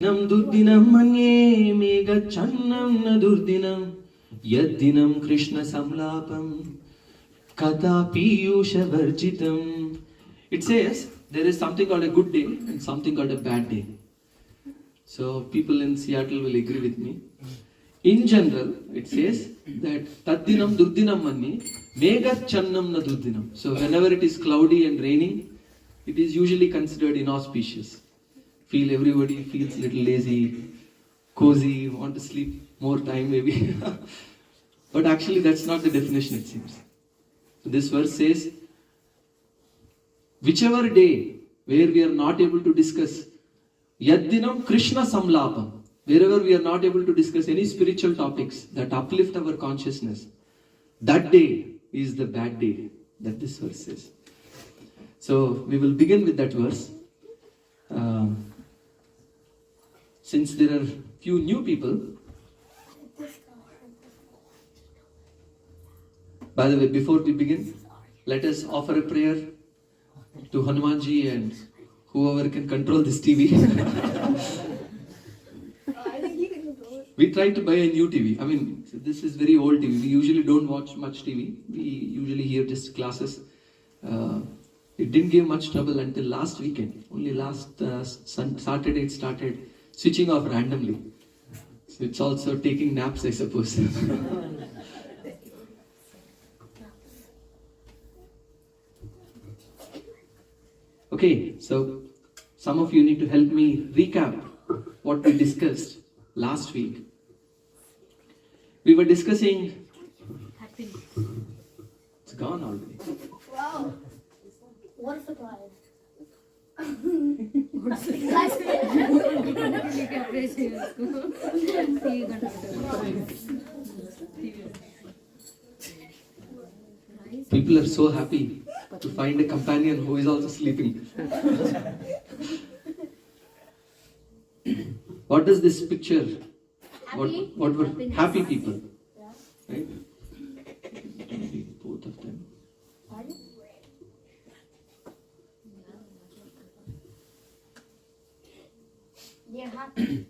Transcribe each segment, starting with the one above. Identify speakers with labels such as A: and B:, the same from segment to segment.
A: Nam Durdinam Manye Mega Channam Na Durdinam Yaddinam Krishna Samlapam Kata Piyusha Varjitam. It says there is something called a good day and something called a bad day. So people in Seattle will agree with me. In general, it says that Taddinam Durdinam Manye Mega Channam Na Durdinam. So whenever it is cloudy and raining, it is usually considered inauspicious. Everybody feels a little lazy, cozy, want to sleep more time maybe. But actually that's not the definition, it seems. So this verse says, whichever day where we are not able to discuss Yaddinam Krishna Samlapam, wherever we are not able to discuss any spiritual topics that uplift our consciousness, that day is the bad day that this verse says. So we will begin with that verse. Since there are few new people, by the way, before we begin, let us offer a prayer to Hanumanji and whoever can control this TV. We tried to buy a new TV. I mean, this is very old TV. We usually don't watch much TV. We usually hear just classes. It didn't give much trouble until last weekend. Only last Saturday it started switching off randomly. So it's also taking naps, I suppose. Okay, so some of you need to help me recap what we discussed last week. We were discussing... It's gone already.
B: Wow. What a surprise.
A: People are so happy to find a companion who is also sleeping. What does this picture? What were happy people? Right? Both of them.
B: They're happy.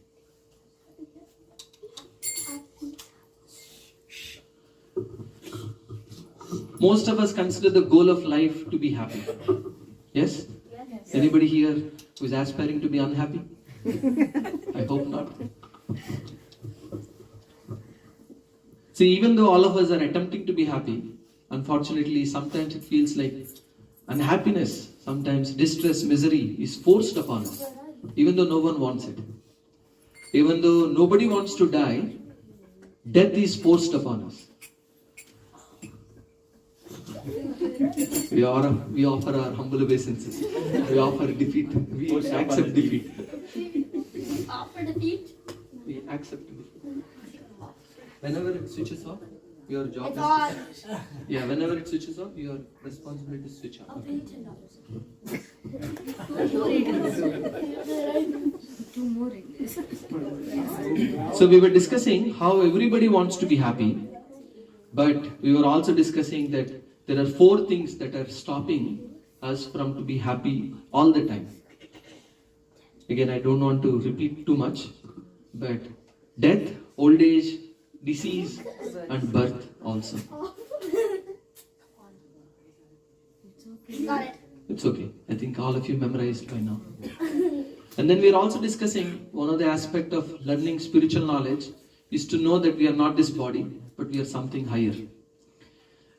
A: Most of us consider the goal of life to be happy. Yes?
B: Yes.
A: Anybody here who is aspiring to be unhappy? I hope not. See, even though all of us are attempting to be happy, unfortunately, sometimes it feels like unhappiness, sometimes distress, misery is forced upon us, even though no one wants it. Even though nobody wants to die, death is forced upon us. We offer our humble obeisances. We offer defeat. We accept defeat.
B: Offer defeat?
A: We accept defeat. Whenever it switches off, your job
B: It's
A: is
B: on.
A: Yeah, whenever it switches off, your responsibility is switch off.
B: I'll pay you $10.
A: So we were discussing how everybody wants to be happy, but we were also discussing that there are 4 things that are stopping us from to be happy all the time. Again, I don't want to repeat too much, but death, old age, disease, and birth also.
B: Got it.
A: It's okay. I think all of you memorized by now. And then we are also discussing one of the aspects of learning spiritual knowledge is to know that we are not this body, but we are something higher.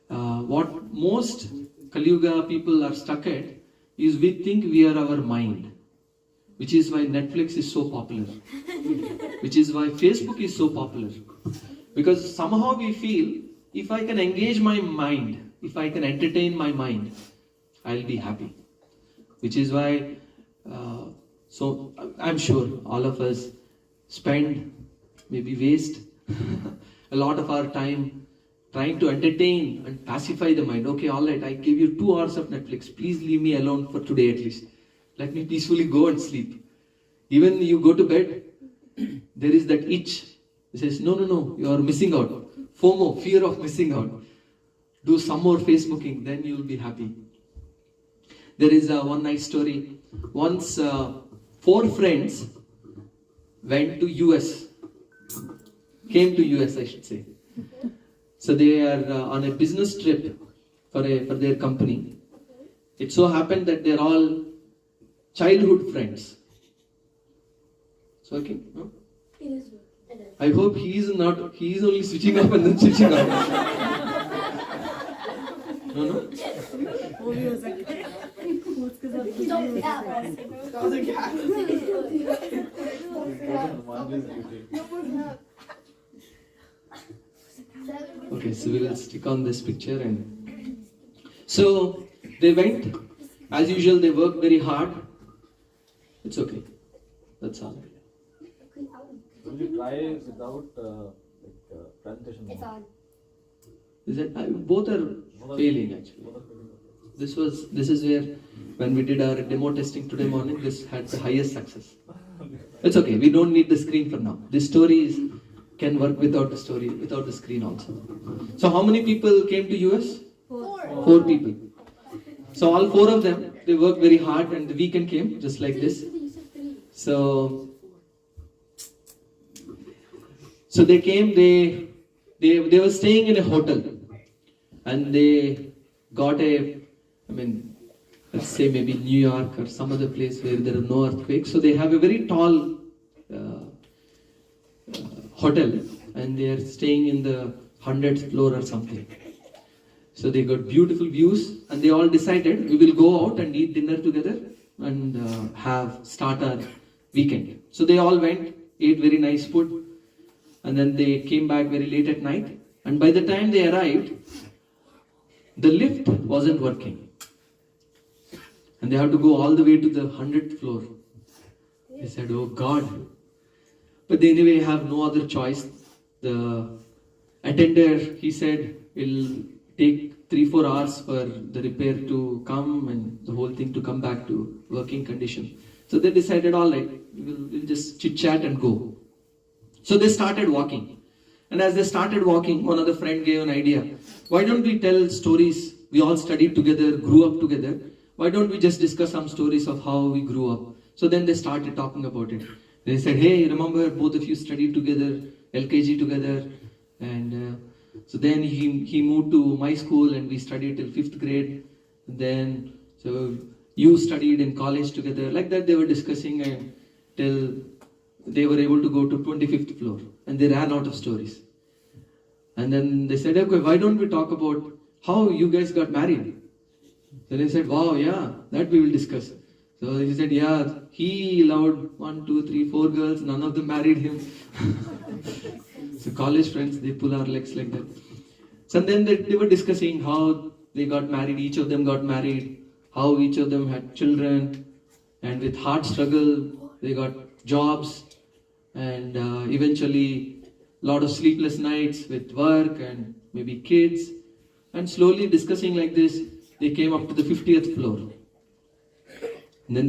A: What most Kali Yuga people are stuck at is we think we are our mind, which is why Netflix is so popular, which is why Facebook is so popular. Because somehow we feel if I can engage my mind, if I can entertain my mind, I'll be happy. Which is why, so I'm sure all of us spend, maybe waste a lot of our time trying to entertain and pacify the mind. Okay, alright, I gave you 2 hours of Netflix. Please leave me alone for today at least. Let me peacefully go and sleep. Even you go to bed, there is that itch. It says, no, you are missing out. FOMO, fear of missing out. Do some more Facebooking, then you will be happy. There is one nice story. Once 4 friends went to US, came to US, I should say. So they are on a business trip for their company. It so happened that they're all childhood friends. It's working? No?
B: It is working.
A: I hope he is only switching off and then switching on. No?
B: Don't
A: Okay, so we will stick on this picture. And so they went, as usual, they worked very hard. It's okay. That's all.
C: Will you try without presentation?
B: It's on.
A: Is it? Both are failing actually. This is where, when we did our demo testing today morning, this had the highest success. It's okay. We don't need the screen for now. This story can work without the screen also. So how many people came to US? 4 people. So all 4 of them, they worked very hard, and the weekend came just like this. So they came. They were staying in a hotel, and they got let's say maybe New York or some other place where there are no earthquakes. So they have a very tall hotel, and they are staying in the 100th floor or something. So they got beautiful views, and they all decided we will go out and eat dinner together and start our weekend. So they all went, ate very nice food, and then they came back very late at night. And by the time they arrived, the lift wasn't working, and they had to go all the way to the 100th floor. They said, "Oh God!" But they anyway have no other choice. The attender, he said, it'll take 3-4 hours for the repair to come and the whole thing to come back to working condition. So they decided, all right, we'll just chit chat and go. So they started walking. And as they started walking, one of the friend gave an idea. Why don't we tell stories? We all studied together, grew up together. Why don't we just discuss some stories of how we grew up? So then they started talking about it. They said, hey, remember both of you studied together, LKG together. And so then he moved to my school and we studied till 5th grade. And then, so you studied in college together. Like that they were discussing and till they were able to go to 25th floor. And they ran out of stories. And then they said, okay, why don't we talk about how you guys got married? So they said, wow, yeah, that we will discuss. So he said, yeah, he loved 1, 2, 3, 4 girls, none of them married him. So college friends, they pull our legs like that. So then they were discussing how they got married, each of them got married, how each of them had children, and with hard struggle, they got jobs, and eventually a lot of sleepless nights with work and maybe kids. And slowly discussing like this, they came up to the 50th floor. And then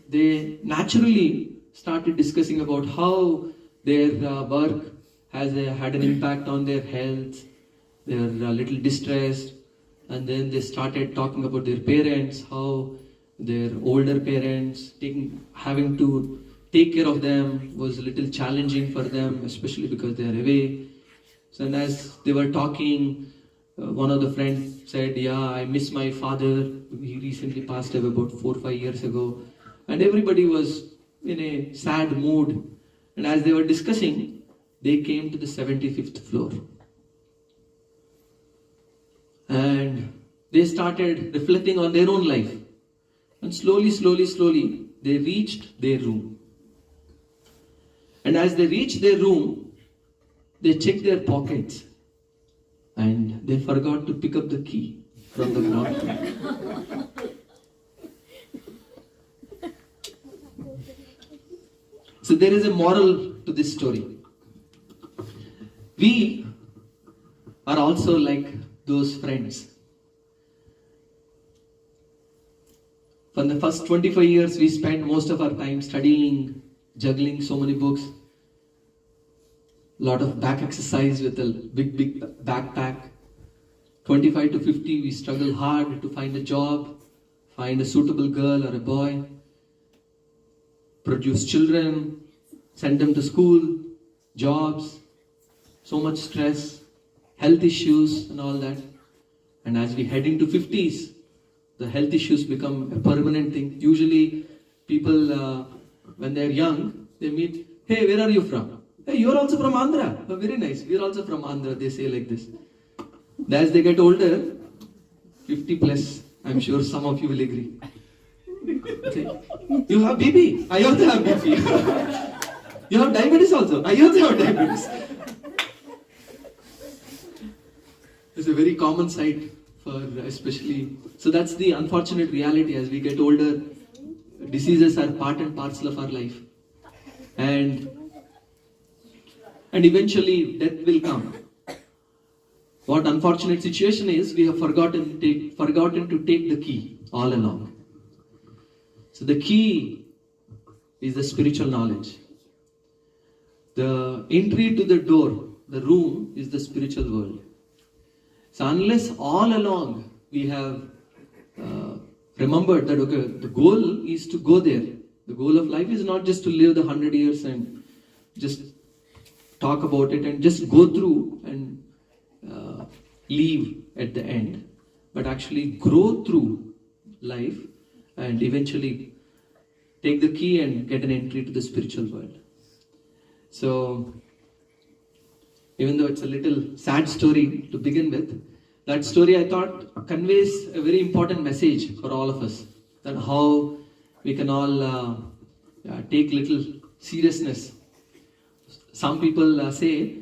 A: they naturally started discussing about how their work had an impact on their health. They were a little distressed. And then they started talking about their parents, how their older parents having to take care of them was a little challenging for them, especially because they are away. So and as they were talking, one of the friends said, yeah, I miss my father. He recently passed away about 4 or 5 years ago. And everybody was in a sad mood. And as they were discussing, they came to the 75th floor. And they started reflecting on their own life. And slowly, they reached their room. And as they reached their room, they checked their pockets. And they forgot to pick up the key from the ground. So there is a moral to this story. We are also like those friends. For the first 25 years, we spent most of our time studying, juggling so many books. Lot of back exercise with a big backpack. 25 to 50, we struggle hard to find a job, find a suitable girl or a boy, produce children, send them to school, jobs, so much stress, health issues and all that. And as we head into 50s, the health issues become a permanent thing. Usually people, when they're young, they meet, hey, where are you from? Hey, you're also from Andhra. Oh, very nice. We're also from Andhra. They say like this. As they get older, 50 plus, I'm sure some of you will agree. Say, you have BP? I also have BP. You have diabetes also? I also have diabetes. It's a very common sight for especially. So that's the unfortunate reality. As we get older, diseases are part and parcel of our life. And eventually death will come. What unfortunate situation is, we have forgotten to take the key all along. So the key is the spiritual knowledge. The entry to the door, the room, is the spiritual world. So unless all along we have remembered that okay, the goal is to go there. The goal of life is not just to live the 100 years and just talk about it and just go through and leave at the end, but actually grow through life and eventually take the key and get an entry to the spiritual world. So, even though it's a little sad story to begin with, that story I thought conveys a very important message for all of us, that how we can all take little seriousness. Some people say,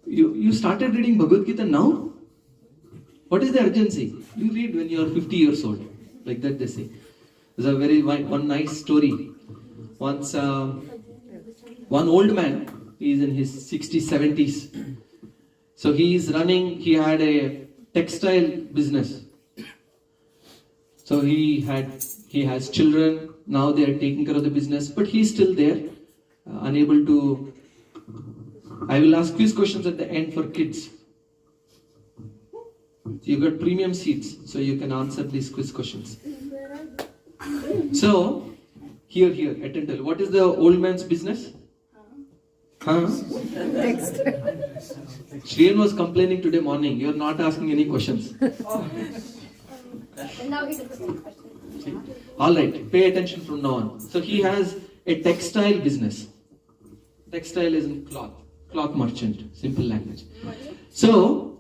A: you started reading Bhagavad Gita now? What is the urgency? You read when you are 50 years old. Like that they say. There's a very one nice story. Once one old man, he is in his 60s, 70s. So he had a textile business. So he has children, now they are taking care of the business, but he's still there, unable to. I will ask quiz questions at the end for kids. You got premium seats, so you can answer these quiz questions. So, here, attention. What is the old man's business? Huh? Shriyan was complaining today morning. You are not asking any questions.
B: Now he does the question.
A: Alright, pay attention from now on. So he has a textile business. Textile is in cloth merchant, simple language. So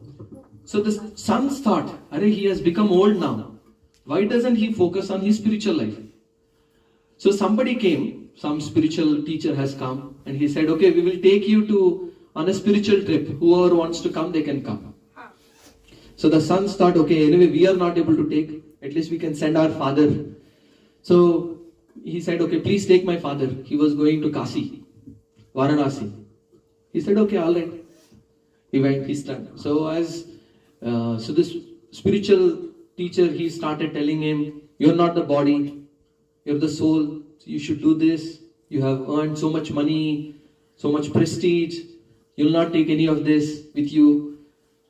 A: the sons thought, he has become old now. Why doesn't he focus on his spiritual life? So somebody came, some spiritual teacher has come, and he said, okay, we will take you on a spiritual trip. Whoever wants to come, they can come. So the sons thought, okay, anyway, we are not able to take, at least we can send our father. So he said, okay, please take my father. He was going to Kasi, Varanasi. He said, okay, all right. He went, he started. So this spiritual teacher, he started telling him, you're not the body, you're the soul. You should do this. You have earned so much money, so much prestige. You'll not take any of this with you.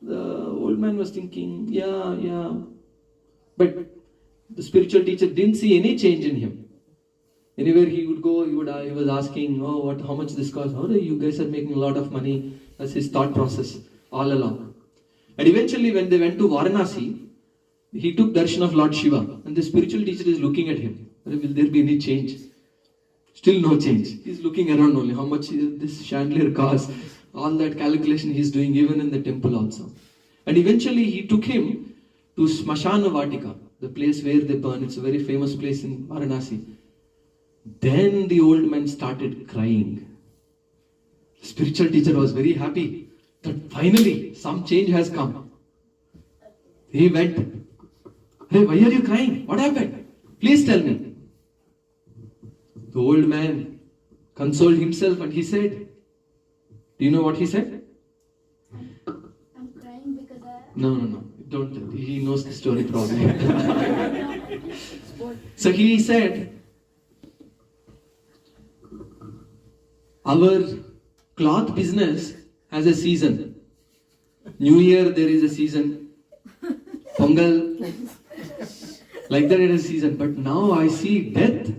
A: The old man was thinking, yeah. But the spiritual teacher didn't see any change in him. Anywhere he would go, he was asking, how much this costs? You guys are making a lot of money. That's his thought process all along. And eventually when they went to Varanasi, he took darshan of Lord Shiva. And the spiritual teacher is looking at him. Will there be any change? Still no change. He's looking around only. How much this chandelier costs? All that calculation he's doing even in the temple also. And eventually he took him to Smashana Vatika, the place where they burn. It's a very famous place in Varanasi. Then the old man started crying. The spiritual teacher was very happy that finally some change has come. He went, hey, why are you crying? What happened? Please tell me. The old man consoled himself and he said, do you know what he said?
B: I'm crying because
A: No. Don't. He knows the story probably. So he said, our cloth business has a season. New Year there is a season. Pongal. Like that it is a season. But now I see death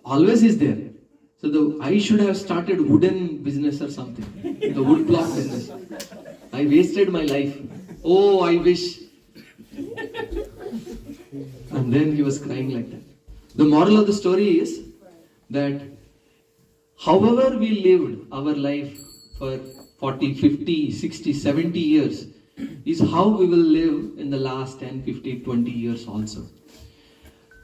A: always is there. So I should have started wooden business or something, the wood block business. I wasted my life. Oh, I wish. And then he was crying like that. The moral of the story is that however we lived our life for 40, 50, 60, 70 years is how we will live in the last 10, 15, 20 years also.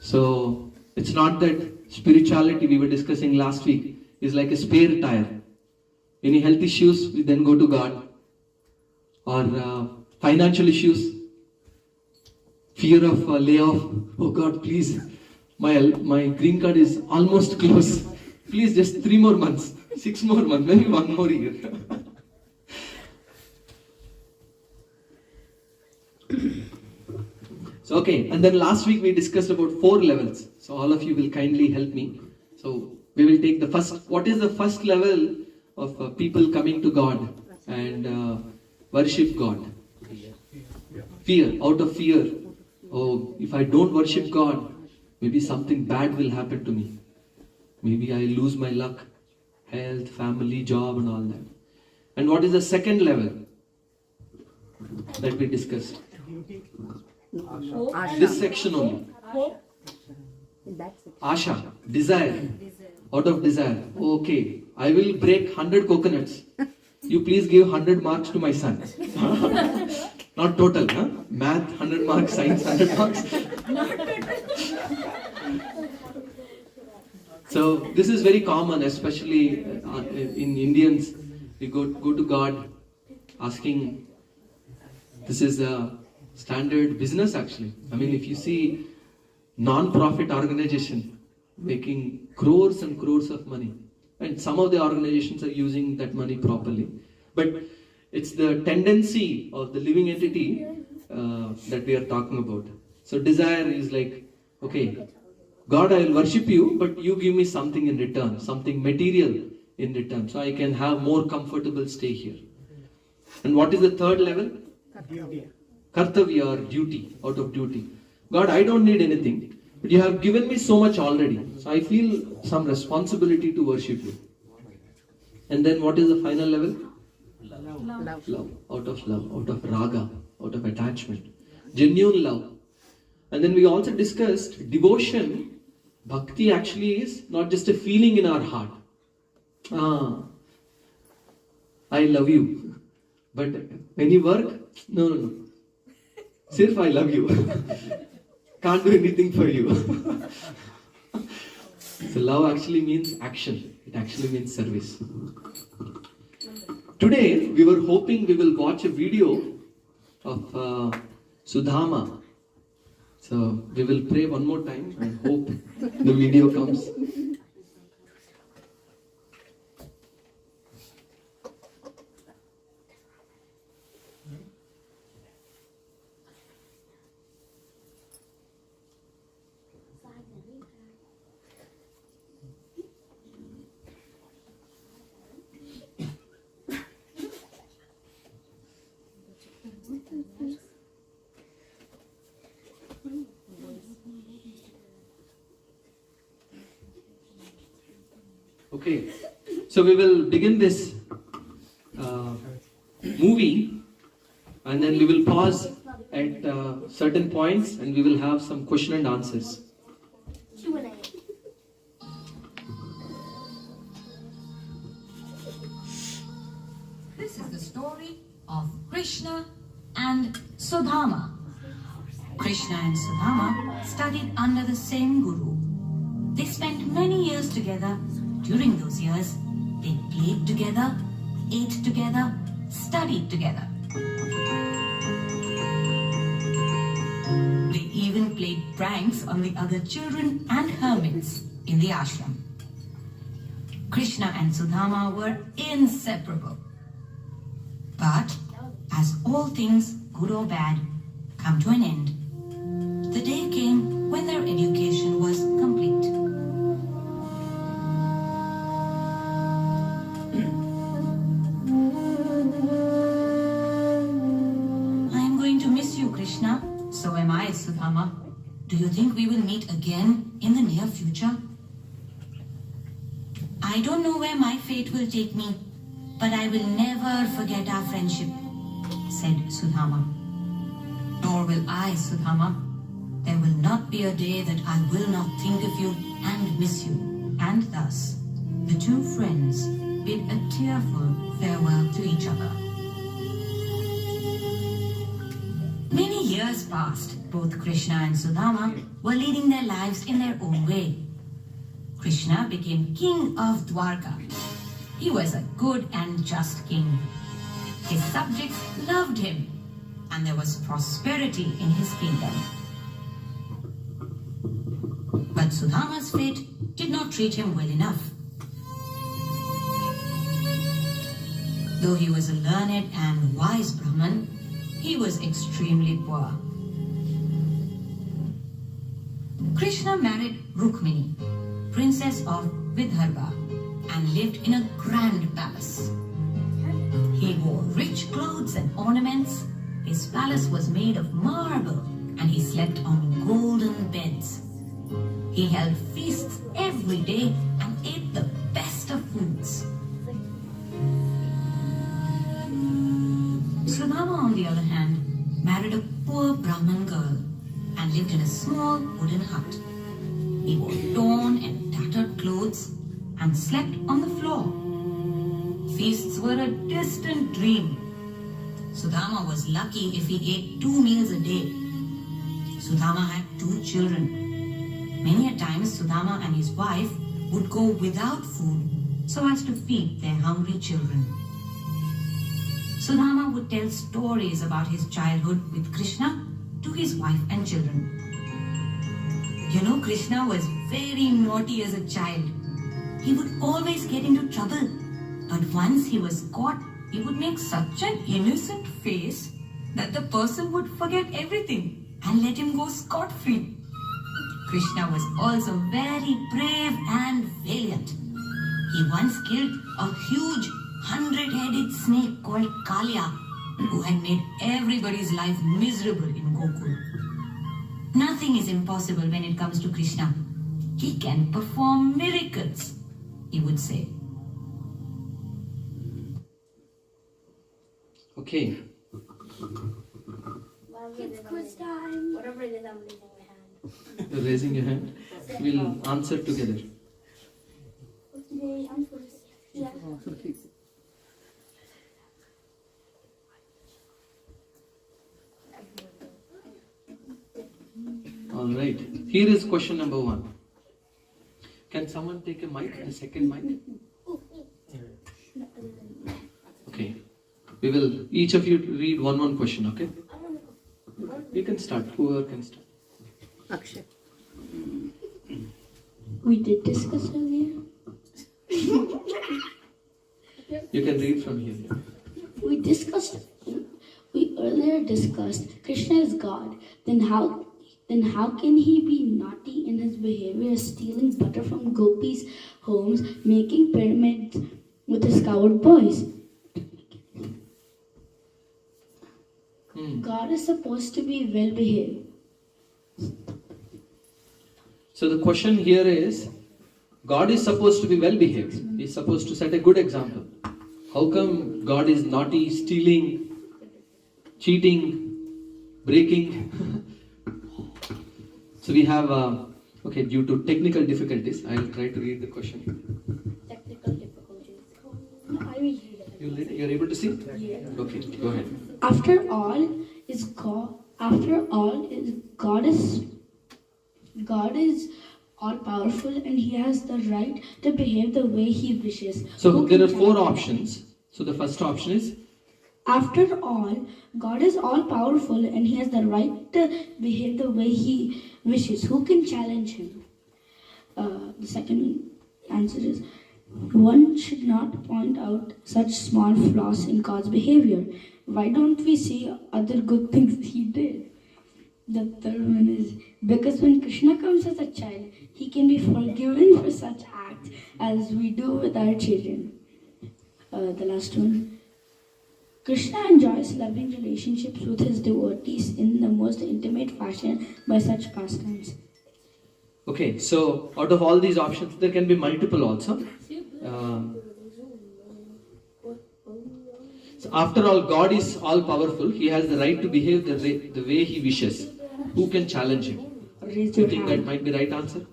A: So it's not that spirituality we were discussing last week is like a spare tire. Any health issues, we then go to God. Or financial issues, fear of layoff. Oh God, please, my green card is almost close. Please, just 3 more months, 6 more months, maybe 1 more year. So okay, and then last week we discussed about 4 levels. So all of you will kindly help me. So we will take the first. What is the first level of people coming to God and worship God? Fear, out of fear. Oh, if I don't worship God, maybe something bad will happen to me. Maybe I lose my luck, health, family, job and all that. And what is the second level that we discussed? This section only. Asha, desire. Out of desire. Okay, I will break 100 coconuts. You please give 100 marks to my son. Not total, huh? Math 100 marks, science 100 marks. So this is very common, especially in Indians. We go to God asking. This is a standard business actually. I mean, if you see non-profit organization making crores and crores of money, and some of the organizations are using that money properly, but it's the tendency of the living entity that we are talking about. So desire is like, okay, God, I will worship you, but you give me something in return, something material in return, so I can have more comfortable stay here. And what is the third level? Kartavya, or duty, out of duty. God, I don't need anything, but you have given me so much already, so I feel some responsibility to worship you. And then what is the final level? Love. Out of raga, out of attachment. Genuine love. And then we also discussed devotion. Bhakti actually is not just a feeling in our heart. I love you. But when you work, no. Sirf I love you. Can't do anything for you. So love actually means action. It actually means service. Today we were hoping we will watch a video of Sudhama. So we will pray one more time and hope the video comes. Okay, so we will begin this movie and then we will pause at certain points and we will have some question and answers.
B: Q&A.
D: This is the story of Krishna and Sudhama. Krishna and Sudhama studied under the same guru. They spent many years together. During those years, they played together, ate together, studied together. They even played pranks on the other children and hermits in the ashram. Krishna and Sudhama were inseparable. But as all things, good or bad, come to an end, the day came when their education was complete. Krishna, so am I, Sudhama. Do you think we will meet again in the near future? I don't know where my fate will take me, but I will never forget our friendship, said Sudhama. Nor will I, Sudhama. There will not be a day that I will not think of you and miss you. And thus, the two friends bid a tearful farewell to each other. Many years passed. Both Krishna and Sudama were leading their lives in their own way. Krishna became king of Dwarka. He was a good and just king. His subjects loved him, and there was prosperity in his kingdom. But Sudama's fate did not treat him well enough. Though he was a learned and wise Brahmin, he was extremely poor. Krishna married Rukmini, princess of Vidarbha, and lived in a grand palace. He wore rich clothes and ornaments. His palace was made of marble, and he slept on golden beds. He held feasts every day and ate the best of foods. Sudama, on the other hand, married a poor Brahmin girl and lived in a small wooden hut. He wore torn and tattered clothes and slept on the floor. Feasts were a distant dream. Sudama was lucky if he ate 2 meals a day. Sudama had 2 children. Many a time, Sudama and his wife would go without food so as to feed their hungry children. Sudama would tell stories about his childhood with Krishna to his wife and children. You know, Krishna was very naughty as a child. He would always get into trouble. But once he was caught, he would make such an innocent face that the person would forget everything and let him go scot-free. Krishna was also very brave and valiant. He once killed a huge 100-headed snake called Kalya, who had made everybody's life miserable in Gokul. Nothing is impossible when it comes to Krishna. He can perform miracles, he would say.
A: Okay.
B: It's quiz time.
E: Whatever it is, I'm raising my hand.
A: You're raising your hand. We'll answer together.
B: Today I'm first. Yeah.
A: All right. Here is question number 1. Can someone take a mic, a second mic? Okay. We will each of you read one question, okay? You can start. Whoever can start.
F: Akshay.
B: We did discuss earlier.
A: You can read from here.
B: We earlier discussed Krishna is God. Then how can he be naughty in his behavior, stealing butter from gopis' homes, making pyramids with his coward boys? God is supposed to be well behaved.
A: So the question here is, God is supposed to be well behaved. He's supposed to set a good example. How come God is naughty, stealing, cheating, breaking? So we have, okay, due to technical difficulties, I'll try to read the question.
E: Technical difficulties.
B: No, I will read it.
A: You read it? You're able to see?
B: Yeah.
A: Okay, go ahead.
B: After all, God is all powerful, and he has the right to behave the way he wishes.
A: So
B: Who
A: there
B: can
A: are 4
B: challenge him?
A: options. So the first option is,
B: After all, God is all powerful, and he has the right to behave the way he wishes. Who can challenge him? The second answer is, one should not point out such small flaws in God's behavior. Why don't we see other good things he did? The third one is, because when Krishna comes as a child, he can be forgiven for such acts as we do with our children. The last one, Krishna enjoys loving relationships with his devotees in the most intimate fashion by such pastimes.
A: okay, so out of all these options, there can be multiple also. So after all, God is all powerful. He has the right to behave the way He wishes. Who can challenge Him?
B: Raise
A: You
B: your
A: think that
B: hand.
A: might be right answer?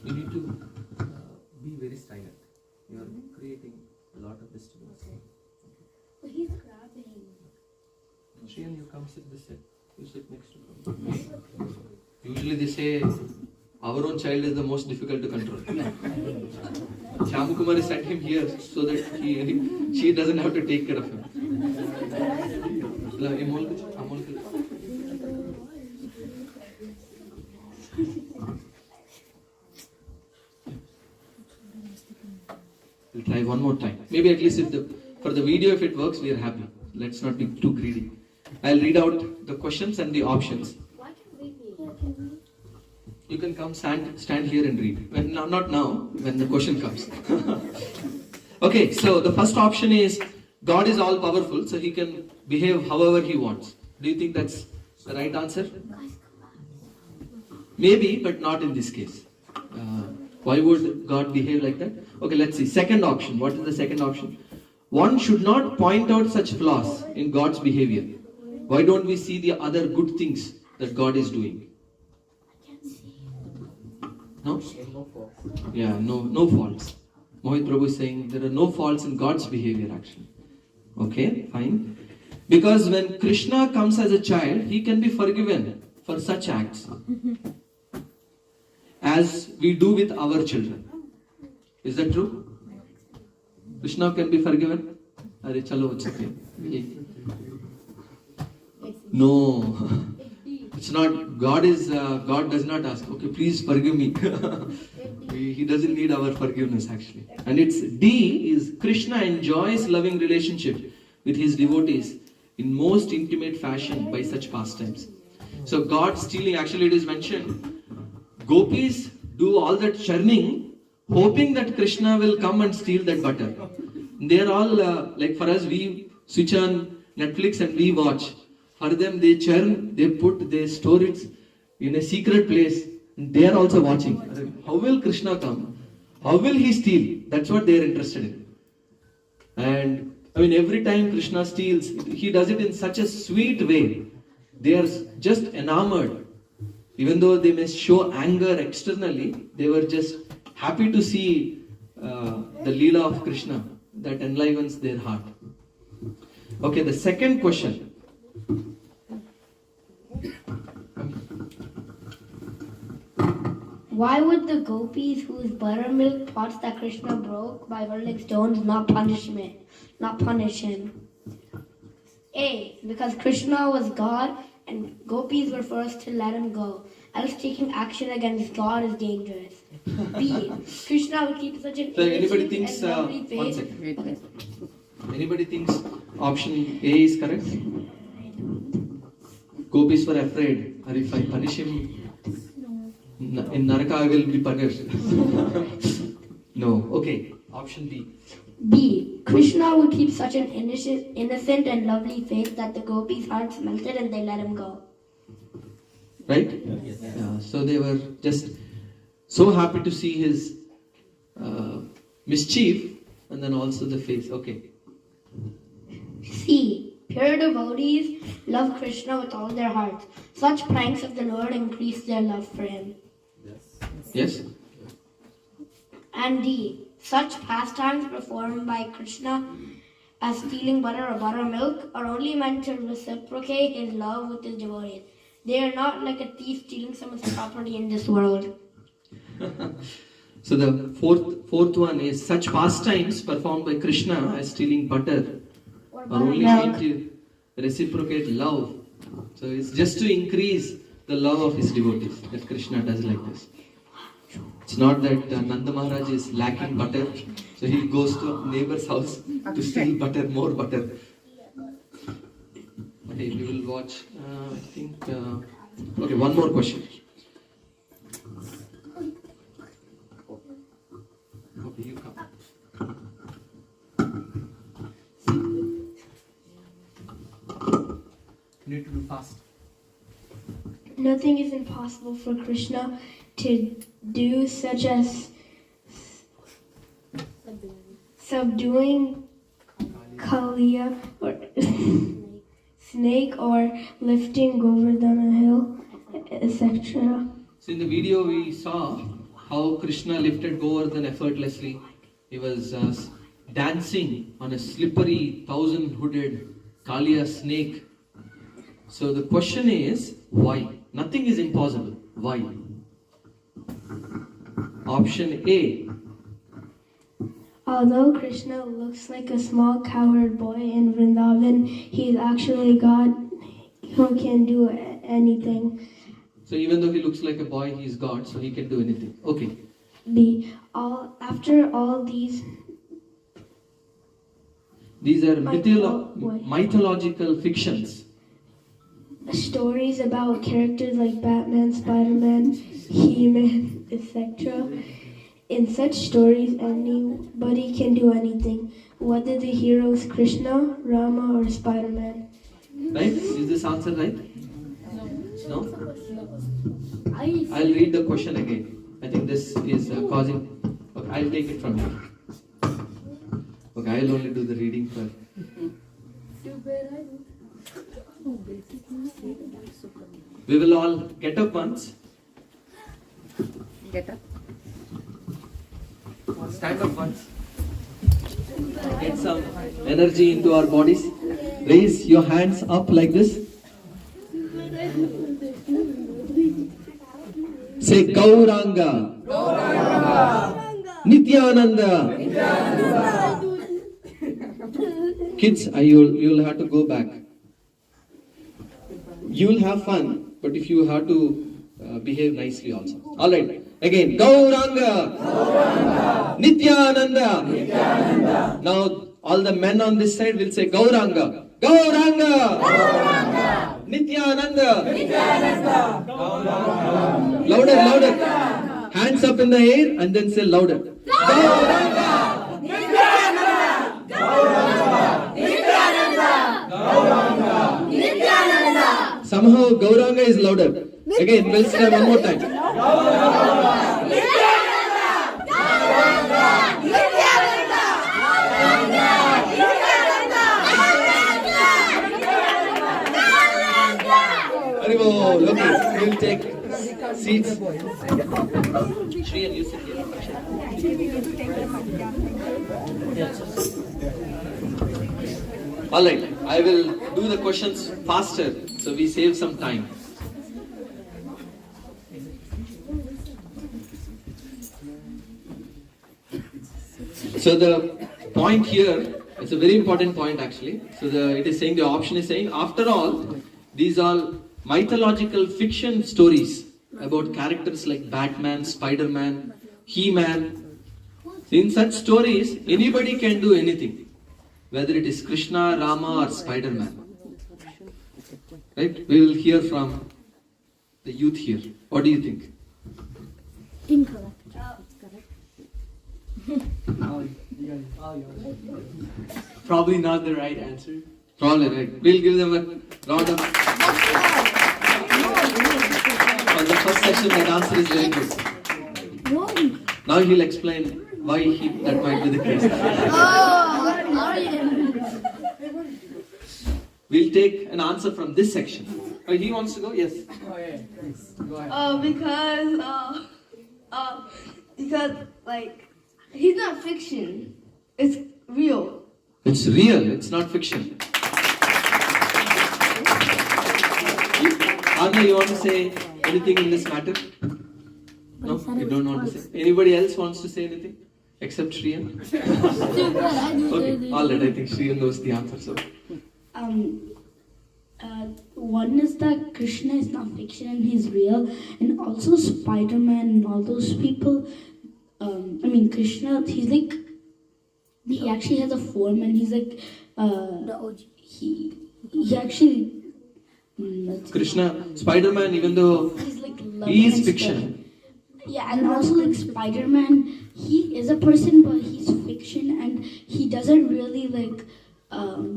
A: You need to be very silent. You are creating a lot of disturbance.
E: But he's grabbing.
A: Shriyan, you come sit this side. You sit next to me. Usually they say our own child is the most difficult to control. Shyamu Kumari sent him here so that she doesn't have to take care of him. We'll try one more time. Maybe at least for the video, if it works, we are happy. Let's not be too greedy. I'll read out the questions and the options.
E: Why can't we read?
A: You can come stand here and read. Not now, when the question comes. Okay, so the first option is God is all powerful, so He can behave however He wants. Do you think that's the right answer? Maybe, but not in this case. Why would God behave like that? Okay, let's see. Second option. What is the second option? One should not point out such flaws in God's behavior. Why don't we see the other good things that God is doing? No? Yeah, no faults. Mohit Prabhu is saying there are no faults in God's behavior actually. Okay, fine. Because when Krishna comes as a child, he can be forgiven for such acts. As we do with our children. Is that true? Krishna can be forgiven? Are chalo, it's okay. No. It's not. God does not ask, okay, please forgive me. He doesn't need our forgiveness actually. And it's D is Krishna enjoys loving relationship with his devotees in most intimate fashion by such pastimes. So God stealing, actually it is mentioned, gopis do all that churning, hoping that Krishna will come and steal that butter. They are all, like for us, we switch on Netflix and we watch. For them, they churn, they store it in a secret place. And they are also watching. How will Krishna come? How will he steal? That's what they are interested in. And I mean, every time Krishna steals, he does it in such a sweet way. They are just enamored. Even though they may show anger externally, they were just happy to see the Leela of Krishna that enlivens their heart. Okay, the second question.
B: Why would the gopis whose buttermilk pots that Krishna broke by rolling stones not punish him? A. Because Krishna was God and gopis were forced to let him go. Else taking action against God is dangerous. B. Krishna would keep such an
A: So anybody
B: innocent
A: thinks,
B: and lovely face.
A: 1 second.
B: Okay.
A: Anybody thinks option A is correct? Gopis were afraid, or if I punish him, in Naraka I will be punished. No. Okay. Option B.
B: B. Krishna would keep such an innocent and lovely face that the gopis' hearts melted and they let him go.
A: Right? Yeah. So they were just so happy to see his mischief and then also the face. Okay.
B: C. Pure devotees love Krishna with all their hearts. Such pranks of the Lord increase their love for him.
A: Yes?
B: And D. Such pastimes performed by Krishna as stealing butter or buttermilk are only meant to reciprocate his love with his devotees. They are not like a thief stealing someone's property in this world.
A: So the fourth one is such pastimes performed by Krishna as stealing butter are only meant to reciprocate love. So it's just to increase the love of his devotees that Krishna does like this. It's not that Nanda Maharaj is lacking butter, so he goes to a neighbor's house to steal butter, more butter. Okay, we will watch. I think. Okay, one more question. Okay, you come. You need to do fast.
B: Nothing is impossible for Krishna to
F: do, such as subduing Kalia or snake or lifting Govardhana hill, etc.
A: So in the video we saw how Krishna lifted Govardhan effortlessly. He was dancing on a slippery 1,000-hooded Kalia snake. So the question is, why? Nothing is impossible. Why? Option A.
F: Although Krishna looks like a small cowherd boy in Vrindavan, he is actually God who can do anything.
A: So even though he looks like a boy, he is God, so he can do anything. Okay.
F: B. After all these
A: These are
F: Wait.
A: mythological fictions.
F: stories about characters like Batman, Spider-Man, He-Man, etc. In such stories, anybody can do anything, whether the hero is Krishna, Rama, or Spider-Man.
A: Right? Is this answer right? No? I'll read the question again. I think this is causing... Okay, I'll take it from here. Okay, I'll only do the reading for... We will all get up once.
G: Get up.
A: Stand up once. Get some energy into our bodies. Raise your hands up like this. Say Gauranga. Nityananda. Kids, you'll have to go back. You'll have fun, but if you have to behave nicely also. Alright, again, Gauranga. Nityananda. Now, all the men on this side will say Gauranga. Gauranga. Nityananda. Louder, louder. Hands up in the air and then say louder. Gauranga. Somehow Gauranga is louder. Again, we'll say one more time. Haribol. Okay, we'll take seats. Shriyan, you sit here. Alright, I will do the questions faster so we save some time. So the point here, it's a very important point actually. So it is saying, the option is saying, after all, these are mythological fiction stories about characters like Batman, Spider-Man, He-Man. In such stories, anybody can do anything. Whether it is Krishna, Rama or Spider-Man. Right? We will hear from the youth here. What do you think?
E: Incorrect.
H: Probably not the right answer.
A: Probably right. We'll give them a round of... For the first session, that answer is very good. Now he'll explain why that might be the case. We'll take an answer from this section. Oh, he wants to go? Yes.
H: Oh yeah, please. Go ahead.
I: Because like he's not fiction. It's real.
A: It's real, it's not fiction. Arna, you want to say anything in this matter? No, you don't want to say. Anybody else wants to say anything? Except Shriyan? Okay, alright, I think Shriyan knows the answer. So,
B: One is that Krishna is not fiction and he's real, and also Spider-Man and all those people. Krishna, he's like, he actually has a form and he's like, he actually.
A: Krishna, Spider-Man, even though
B: He's like
A: he is
B: and
A: fiction.
B: stuff. Yeah, and also like Spider-Man, he is a person, but he's fiction, and he doesn't really like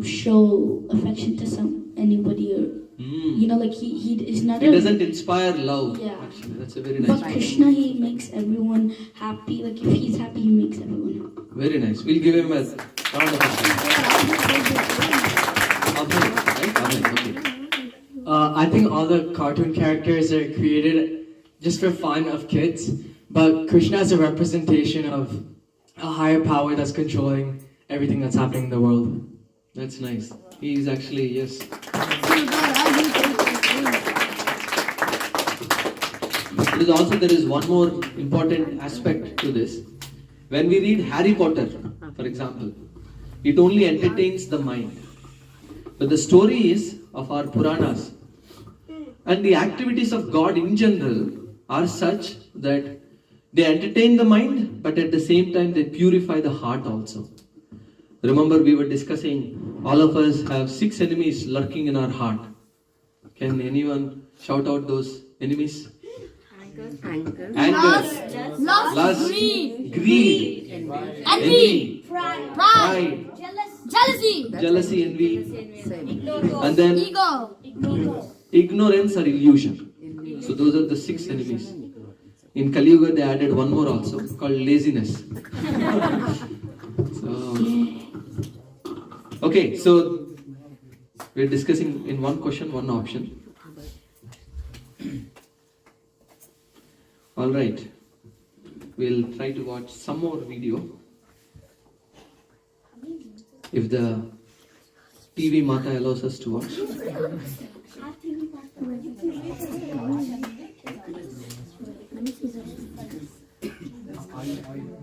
B: show affection to anybody, or like he is not
A: He doesn't inspire love.
B: Yeah.
A: Actually, that's a very nice
B: But
A: point.
B: Krishna, he makes everyone happy. Like if he's happy, he makes everyone happy.
A: Very nice. We'll give him a round of applause. Right? Okay.
H: I think all the cartoon characters are created just for fun of kids, but Krishna is a representation of a higher power that's controlling everything that's happening in the world.
A: That's nice. He is actually, yes. There is one more important aspect to this. When we read Harry Potter, for example, it only entertains the mind. But the story is of our Puranas. And the activities of God in general are such that they entertain the mind, but at the same time they purify the heart also. Remember, we were discussing, all of us have 6 enemies lurking in our heart. Can anyone shout out those enemies? Anger, lust, greed, envy, pride, jealousy, envy, and then ignorance or illusion. So those are the 6 enemies. In Kali Yuga they added one more also, called laziness. Okay, so we're discussing in one question, one option. Alright, we'll try to watch some more video. If the TV Mata allows us to watch.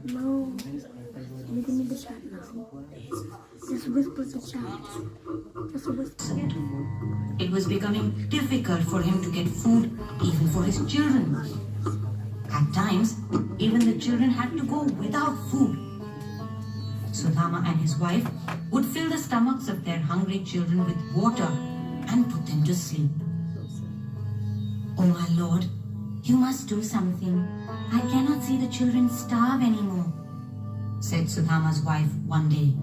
E: No, you can make the chat now. Just whisper the chat. Just whisper.
D: It was becoming difficult for him to get food even for his children. At times, even the children had to go without food. Sudhama and his wife would fill the stomachs of their hungry children with water and put them to sleep. "Oh my Lord, you must do something. I cannot see the children starve anymore," said Sudhama's wife one day.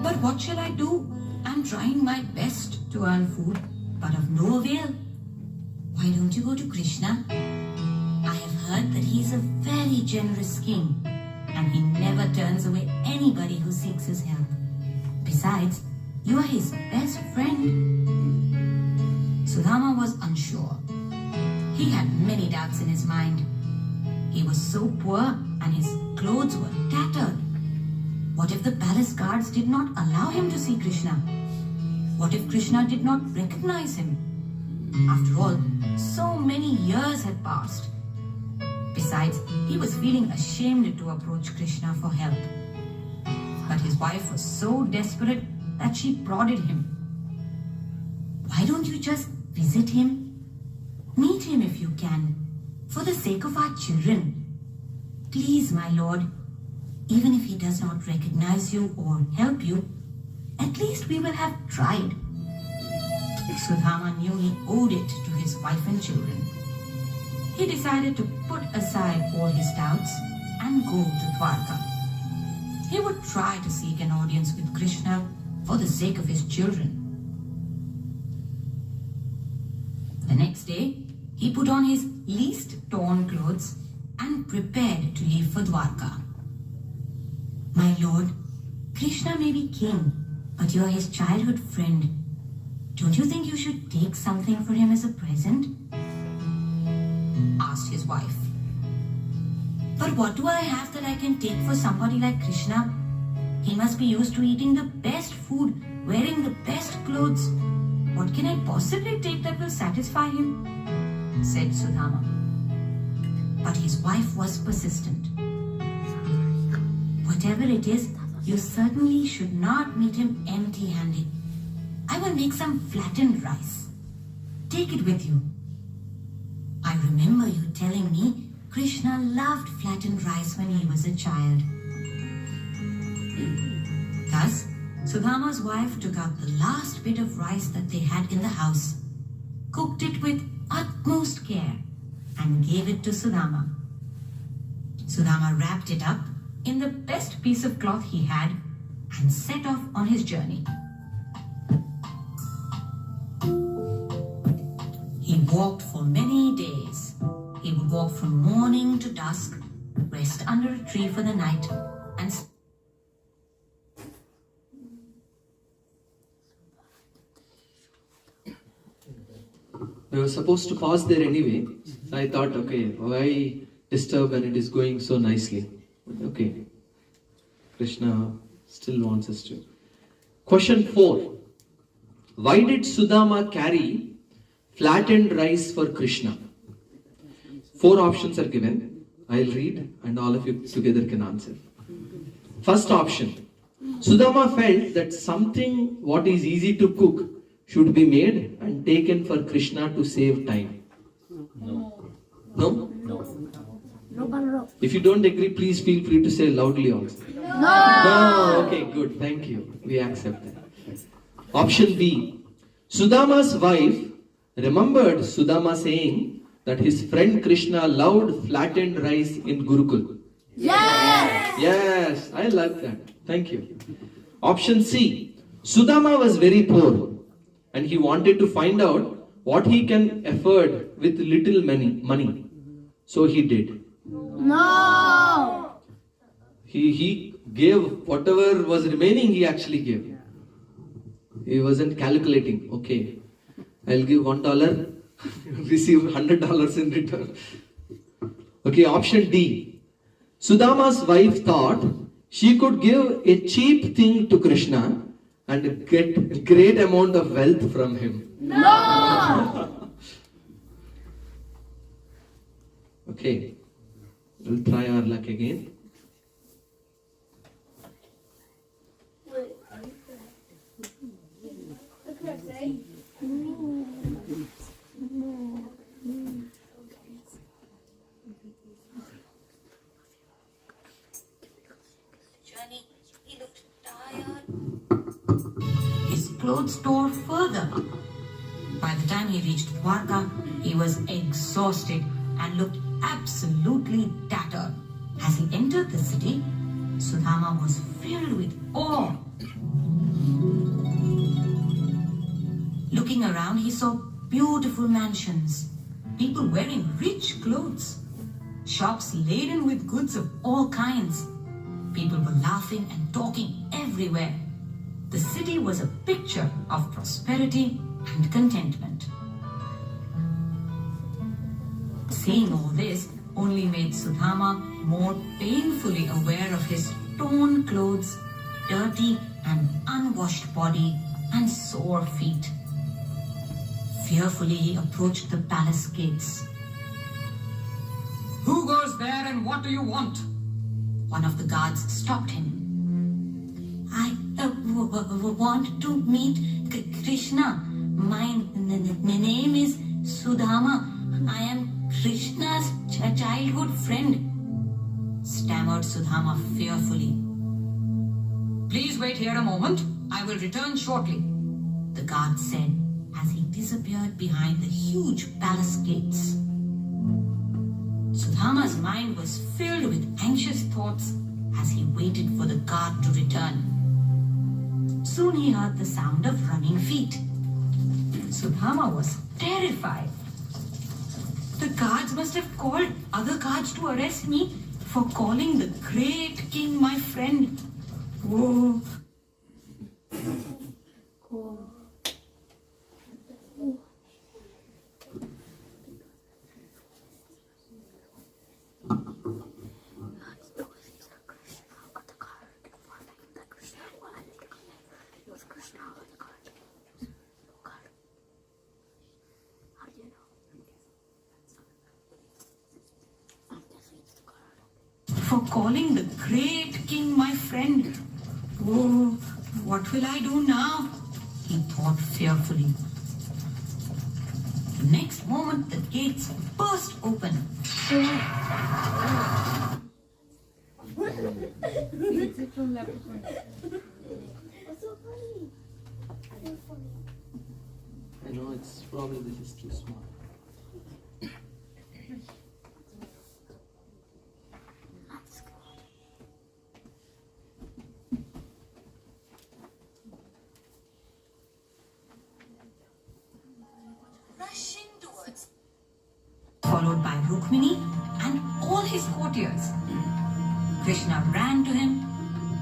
D: "But what shall I do? I'm trying my best to earn food, but of no avail. Why don't you go to Krishna? I have heard that he's a very generous king, and he never turns away anybody who seeks his help. Besides, you are his best friend." Sudhama was unsure. He had many doubts in his mind. He was so poor and his clothes were tattered. What if the palace guards did not allow him to see Krishna? What if Krishna did not recognize him? After all, so many years had passed. Besides, he was feeling ashamed to approach Krishna for help. But his wife was so desperate that she prodded him. "Why don't you just visit him? Meet him if you can, for the sake of our children. Please, my lord, even if he does not recognize you or help you, at least we will have tried." Sudhama knew he owed it to his wife and children. He decided to put aside all his doubts and go to Dwarka. He would try to seek an audience with Krishna for the sake of his children. The next day, he put on his least torn clothes and prepared to leave for Dwarka. "My lord, Krishna may be king, but you are his childhood friend. Don't you think you should take something for him as a present?" asked his wife. "But what do I have that I can take for somebody like Krishna? He must be used to eating the best food, wearing the best clothes. What can I possibly take that will satisfy him?" said Sudhama. But his wife was persistent. "Whatever it is, you certainly should not meet him empty-handed. I will make some flattened rice. Take it with you. I remember you telling me Krishna loved flattened rice when he was a child." Thus, Sudhama's wife took out the last bit of rice that they had in the house, cooked it with utmost care, and gave it to Sudhama. Sudhama wrapped it up in the best piece of cloth he had and set off on his journey. walked for many days. He would walk from morning to dusk, rest under a tree for the night, and
A: I was supposed to pause there anyway. So I thought, okay, why disturb when it is going so nicely? Okay. Krishna still wants us to. Question 4. Why did Sudama carry flattened rice for Krishna? 4 options are given. I'll read and all of you together can answer. First option. Sudama felt that something what is easy to cook should be made and taken for Krishna to save time.
C: No.
A: No?
E: No.
A: If you don't agree, please feel free to say loudly also. No! Okay, good. Thank you. We accept that. Option B. Sudama's wife remembered Sudama saying that his friend Krishna loved flattened rice in Gurukul. Yes, I like that. Thank you. Option C. Sudama was very poor and he wanted to find out what he can afford with little money. So he did.
E: No.
A: He gave whatever was remaining, he actually gave. He wasn't calculating. Okay, I'll give $1, receive $100 in return. Okay, option D. Sudama's wife thought she could give a cheap thing to Krishna and get a great amount of wealth from him.
E: No.
A: Okay, we'll try our luck again.
D: journey, he looked tired. His clothes tore further. By the time he reached Dwarka, he was exhausted and looked absolutely tattered. As he entered the city, Sudama was filled with awe. Looking around, he saw beautiful mansions, people wearing rich clothes, shops laden with goods of all kinds. People were laughing and talking everywhere. The city was a picture of prosperity and contentment. Seeing all this only made Sudhama more painfully aware of his torn clothes, dirty and unwashed body, and sore feet. Fearfully, he approached the palace gates.
G: Who goes there and what do you want?
D: One of the guards stopped him. I want to meet Krishna. My name is Sudama. I am Krishna's childhood friend, stammered Sudhama fearfully.
G: Please wait here a moment. I will return shortly.
D: The guard said as he disappeared behind the huge palace gates. Sudhama's mind was filled with anxious thoughts as he waited for the guard to return. Soon he heard the sound of running feet. Sudhama was terrified. The guards must have called other guards to arrest me for calling the great king my friend. Whoa. For calling the great king my friend. Oh, what will I do now? He thought fearfully. The next moment, the gates burst open.
A: I know it's probably this is too small.
D: Rushing towards followed by Rukmini and all his courtiers. Krishna ran to him,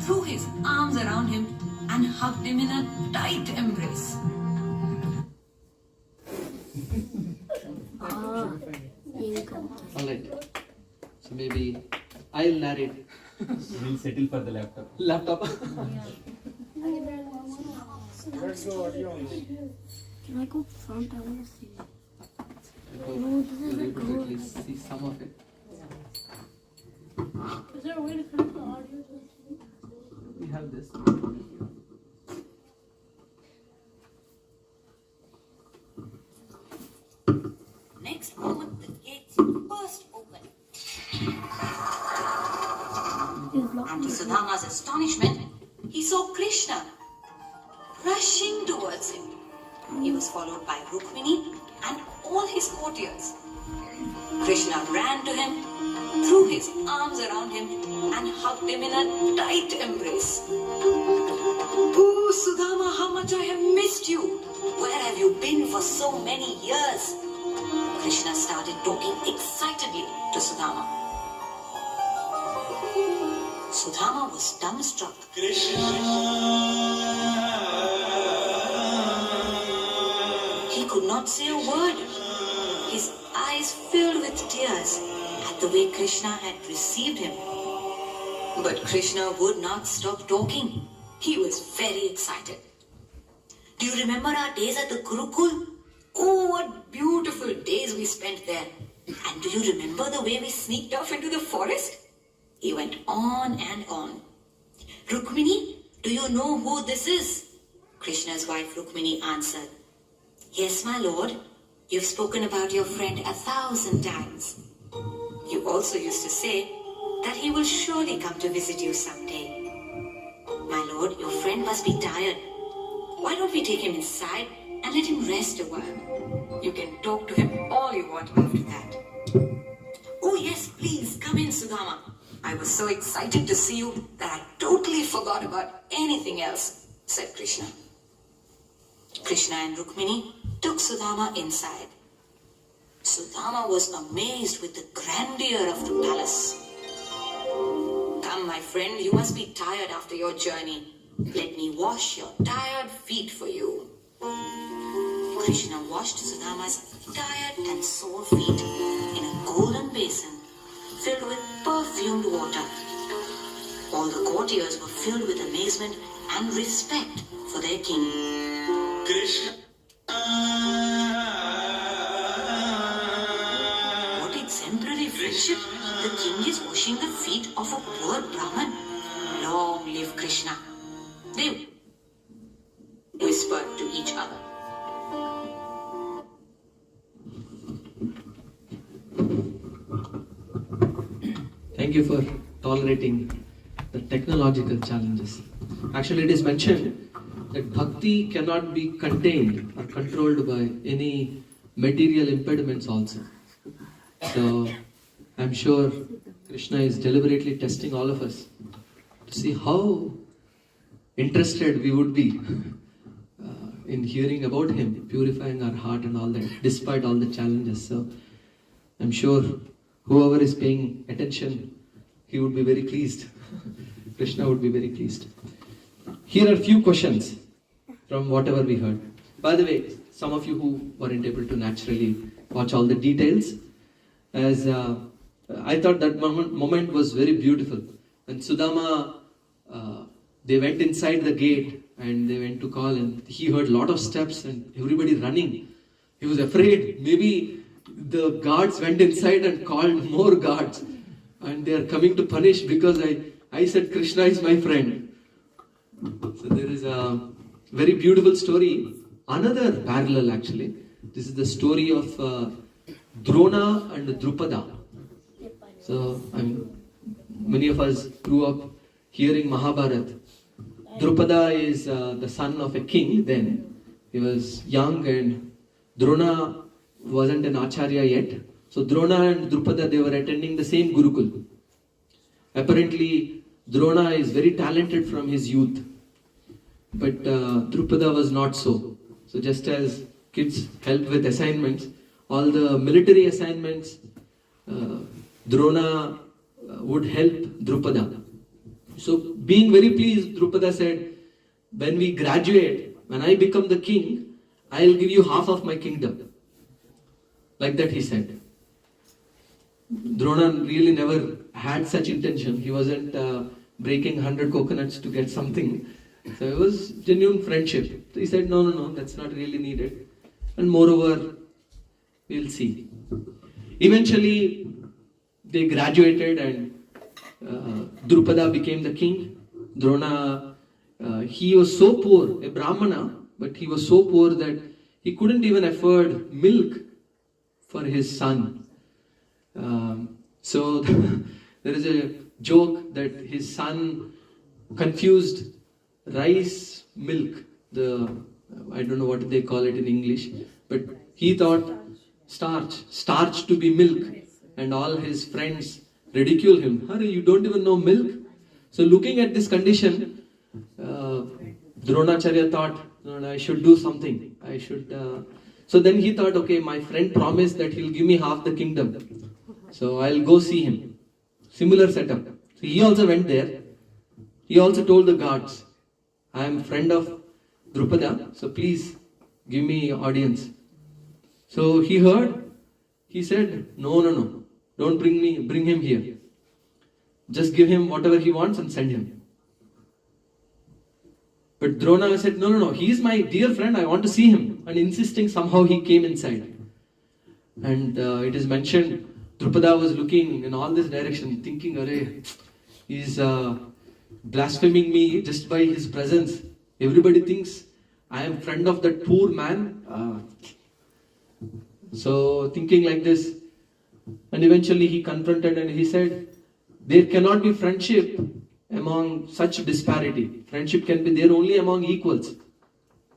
D: threw his arms around him and hugged him in a tight embrace.
A: Alright. So maybe I'll narrate.
C: We'll settle for the laptop.
A: Laptop.
E: Can I go front? I want to see.
A: You're able to at least see some of it.
E: Is there a way to connect the audio to the TV?
A: We have this.
D: Next moment, the gates burst open. And to Sudhama's astonishment, he saw Krishna rushing towards him. He was followed by Rukmini and all his courtiers. Krishna ran to him, threw his arms around him and hugged him in a tight embrace. Oh, Sudhama, how much I have missed you. Where have you been for so many years? Krishna started talking excitedly to Sudhama. Sudhama was dumbstruck. He could not say a word. His eyes filled with tears at the way Krishna had received him. But Krishna would not stop talking. He was very excited. Do you remember our days at the Gurukul? Oh, what beautiful days we spent there. And do you remember the way we sneaked off into the forest? He went on and on. Rukmini, do you know who this is? Krishna's wife Rukmini answered. Yes, my lord. You've spoken about your friend 1,000 times. You also used to say that he will surely come to visit you someday. My lord, your friend must be tired. Why don't we take him inside and let him rest a while? You can talk to him all you want after that. Oh yes, please, come in, Sudhama. I was so excited to see you that I totally forgot about anything else, said Krishna. Krishna and Rukmini took Sudhama inside. Sudhama was amazed with the grandeur of the palace. Come, my friend, you must be tired after your journey. Let me wash your tired feet for you. Krishna washed Sudhama's tired and sore feet in a golden basin filled with perfumed water. All the courtiers were filled with amazement and respect for their king. Krishna. What exemplary friendship! The king is washing the feet of a poor Brahmin. Long live Krishna. They whispered to each other.
A: Thank you for tolerating the technological challenges. Actually, it is mentioned that bhakti cannot be contained or controlled by any material impediments also. So, I'm sure Krishna is deliberately testing all of us to see how interested we would be in hearing about him, purifying our heart and all that, despite all the challenges. So, I'm sure whoever is paying attention, he would be very pleased. Krishna would be very pleased. Here are a few questions from whatever we heard. By the way, some of you who weren't able to naturally watch all the details, as I thought that moment was very beautiful. When Sudama, they went inside the gate and they went to call, and he heard a lot of steps and everybody running. He was afraid. Maybe the guards went inside and called more guards and they are coming to punish because I said Krishna is my friend. So there is a very beautiful story. Another parallel actually. This is the story of Drona and Drupada. So many of us grew up hearing Mahabharata. Drupada is the son of a king then. He was young and Drona wasn't an acharya yet. So Drona and Drupada, they were attending the same Gurukul. Apparently, Drona is very talented from his youth. But Drupada was not so. So just as kids help with assignments, all the military assignments Drona would help Drupada. So being very pleased, Drupada said, when we graduate, when I become the king, I'll give you half of my kingdom. Like that he said. Drona really never had such intention. He wasn't breaking 100 coconuts to get something. So it was genuine friendship. So he said, no, that's not really needed. And moreover, we'll see. Eventually, they graduated and Drupada became the king. Drona, he was so poor, a Brahmana, but he was so poor that he couldn't even afford milk for his son. So there is a joke that his son confused rice milk, I don't know what they call it in English, but he thought starch to be milk, and all his friends ridicule him. Hurry, you don't even know milk? So looking at this condition, Dronacharya thought, no, I should do something. So then he thought, okay, my friend promised that he'll give me half the kingdom. So I'll go see him. Similar setup. So he also went there. He also told the guards, I am friend of Drupada, so please give me audience. So he heard, he said, no, don't bring him here. Just give him whatever he wants and send him. But Drona said, no, he is my dear friend, I want to see him. And insisting, somehow he came inside. And it is mentioned, Drupada was looking in all this direction, thinking, arey, he's blaspheming me just by his presence. Everybody thinks I am friend of that poor man. So thinking like this, and eventually he confronted and he said, there cannot be friendship among such disparity. Friendship can be there only among equals.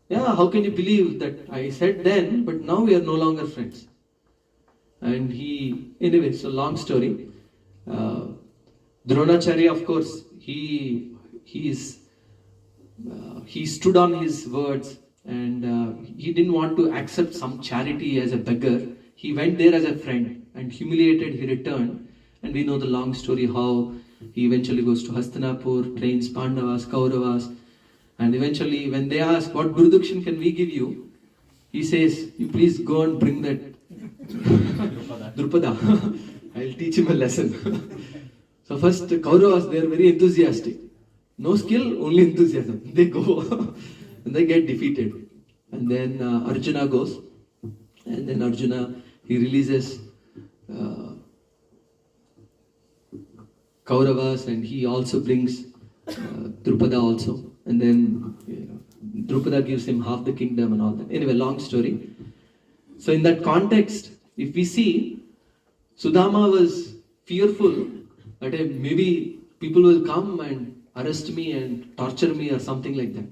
A: Yeah, how can you believe that I said then, but now we are no longer friends? And anyway, so long story. Dronacharya, of course, he stood on his words, and he didn't want to accept some charity as a beggar. He went there as a friend, and humiliated he returned. And we know the long story how he eventually goes to Hastinapur, trains Pandavas, Kauravas, and eventually when they ask, what Gurudakshin can we give you? He says, you please go and bring that Drupada. I'll teach him a lesson. So first Kauravas, they are very enthusiastic. No skill, only enthusiasm. They go and they get defeated. And then Arjuna goes, and then Arjuna, he releases Kauravas, and he also brings Drupada also. And then Drupada gives him half the kingdom and all that. Anyway, long story. So in that context, if we see, Sudama was fearful that maybe people will come and arrest me and torture me or something like that.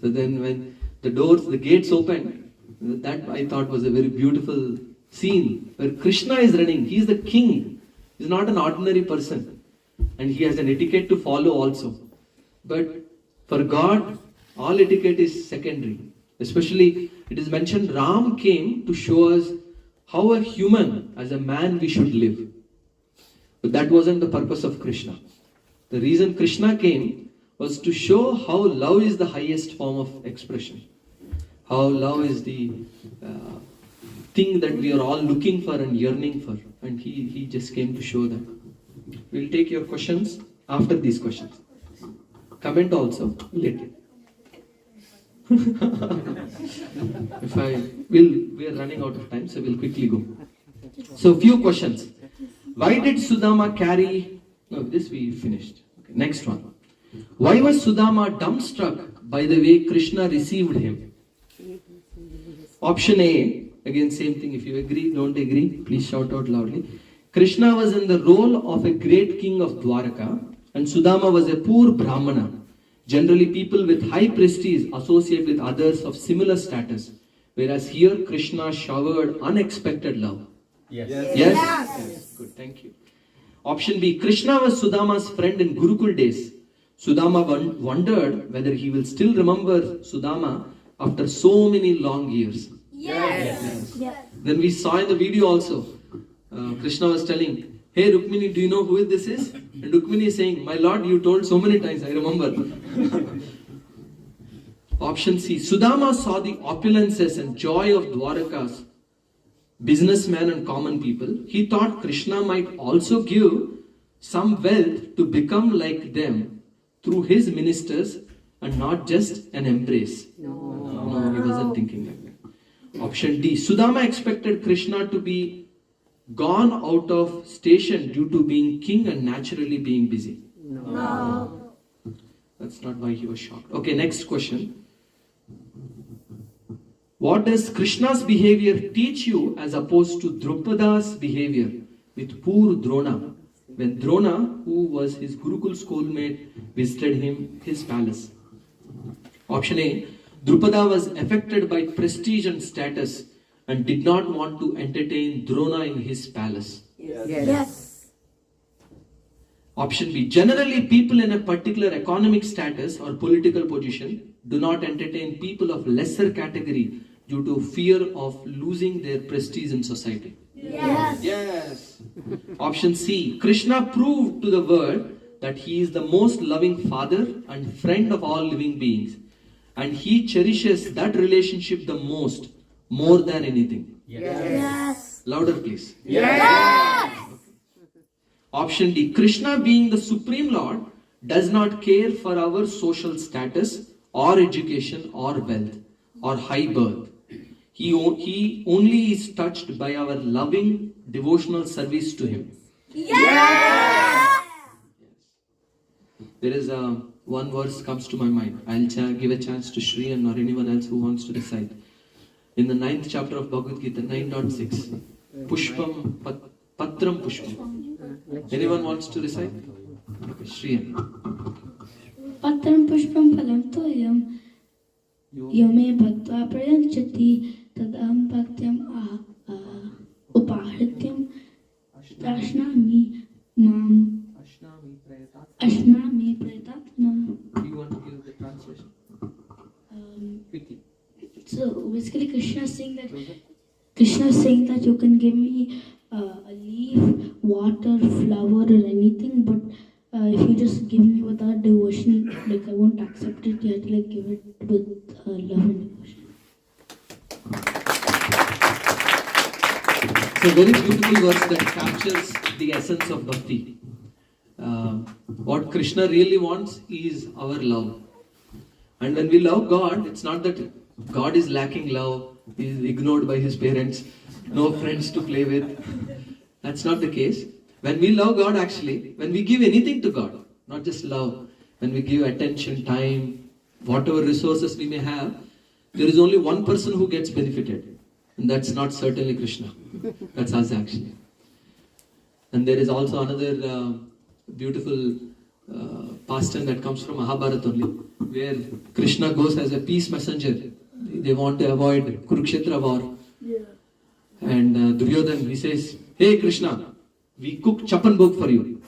A: So then when the gates opened, that I thought was a very beautiful scene where Krishna is running. He is the king. He is not an ordinary person. And he has an etiquette to follow also. But for God, all etiquette is secondary. Especially, it is mentioned Ram came to show us how a human, as a man, we should live. But that wasn't the purpose of Krishna. The reason Krishna came was to show how love is the highest form of expression. How love is the thing that we are all looking for and yearning for. And he just came to show that. We'll take your questions after these questions. Comment also later. We are running out of time, so we'll quickly go. So few questions. Why did Sudama carry... No, this we finished. Okay, next one. Why was Sudama dumbstruck by the way Krishna received him? Option A, again same thing. If you agree, don't agree, please shout out loudly. Krishna was in the role of a great king of Dwaraka, and Sudama was a poor Brahmana. Generally, people with high prestige associate with others of similar status, whereas here Krishna showered unexpected love.
C: Yes.
A: Yes? Good, thank you. Option B, Krishna was Sudama's friend in Gurukul days. Sudama wondered whether he will still remember Sudama after so many long years.
E: Yes.
A: Then we saw in the video also, Krishna was telling, hey Rukmini, do you know who this is? And Rukmini is saying, my lord, you told so many times, I remember. Option C, Sudama saw the opulences and joy of Dwaraka's businessmen and common people. He thought Krishna might also give some wealth to become like them through his ministers and not just an embrace. No, he wasn't thinking like that. Option D, Sudama expected Krishna to be gone out of station due to being king and naturally being busy. No. That's not why he was shocked. Okay, next question. What does Krishna's behavior teach you as opposed to Drupada's behavior with poor Drona? When Drona, who was his Gurukul schoolmate, visited him his palace. Option A, Drupada was affected by prestige and status and did not want to entertain Drona in his palace.
E: Yes.
A: Option B, generally people in a particular economic status or political position do not entertain people of lesser category due to fear of losing their prestige in society. Yes. Option C, Krishna proved to the world that he is the most loving father and friend of all living beings, and he cherishes that relationship the most, more than anything.
E: Yes.
A: Louder please.
E: Yes.
A: Option D, Krishna being the Supreme Lord does not care for our social status or education or wealth or high birth. He only is touched by our loving devotional service to him.
E: Yes.
A: There is one verse comes to my mind. I'll give a chance to Shri and or anyone else who wants to recite. In the 9th chapter of Bhagavad Gita, 9.6. Pushpam, Patram Pushpam. Anyone wants to recite? Okay, Shri.
B: Patram pushpam phalam toyam yome bhaktva prayanchati tadam bhaktyam upahrityam ashnami mam ashnami pretatna.
A: Do you want to give the translation? Quickly.
B: So basically Krishna is saying that you can give me a leaf, water, flower or anything, but if you just give me without devotion, like I won't accept it. You have to like give it with love and devotion.
A: It's a very beautiful verse that captures the essence of bhakti. What Krishna really wants is our love. And when we love God, it's not that God is lacking love, he is ignored by his parents, no friends to play with. That's not the case. When we love God, actually, when we give anything to God, not just love, when we give attention, time, whatever resources we may have, there is only one person who gets benefited. And that's not certainly Krishna. That's us actually. And there is also another beautiful pastime that comes from Mahabharata only, where Krishna goes as a peace messenger. They want to avoid Kurukshetra war. And Duryodhan, he says, hey Krishna, we cook chapan bhog for you.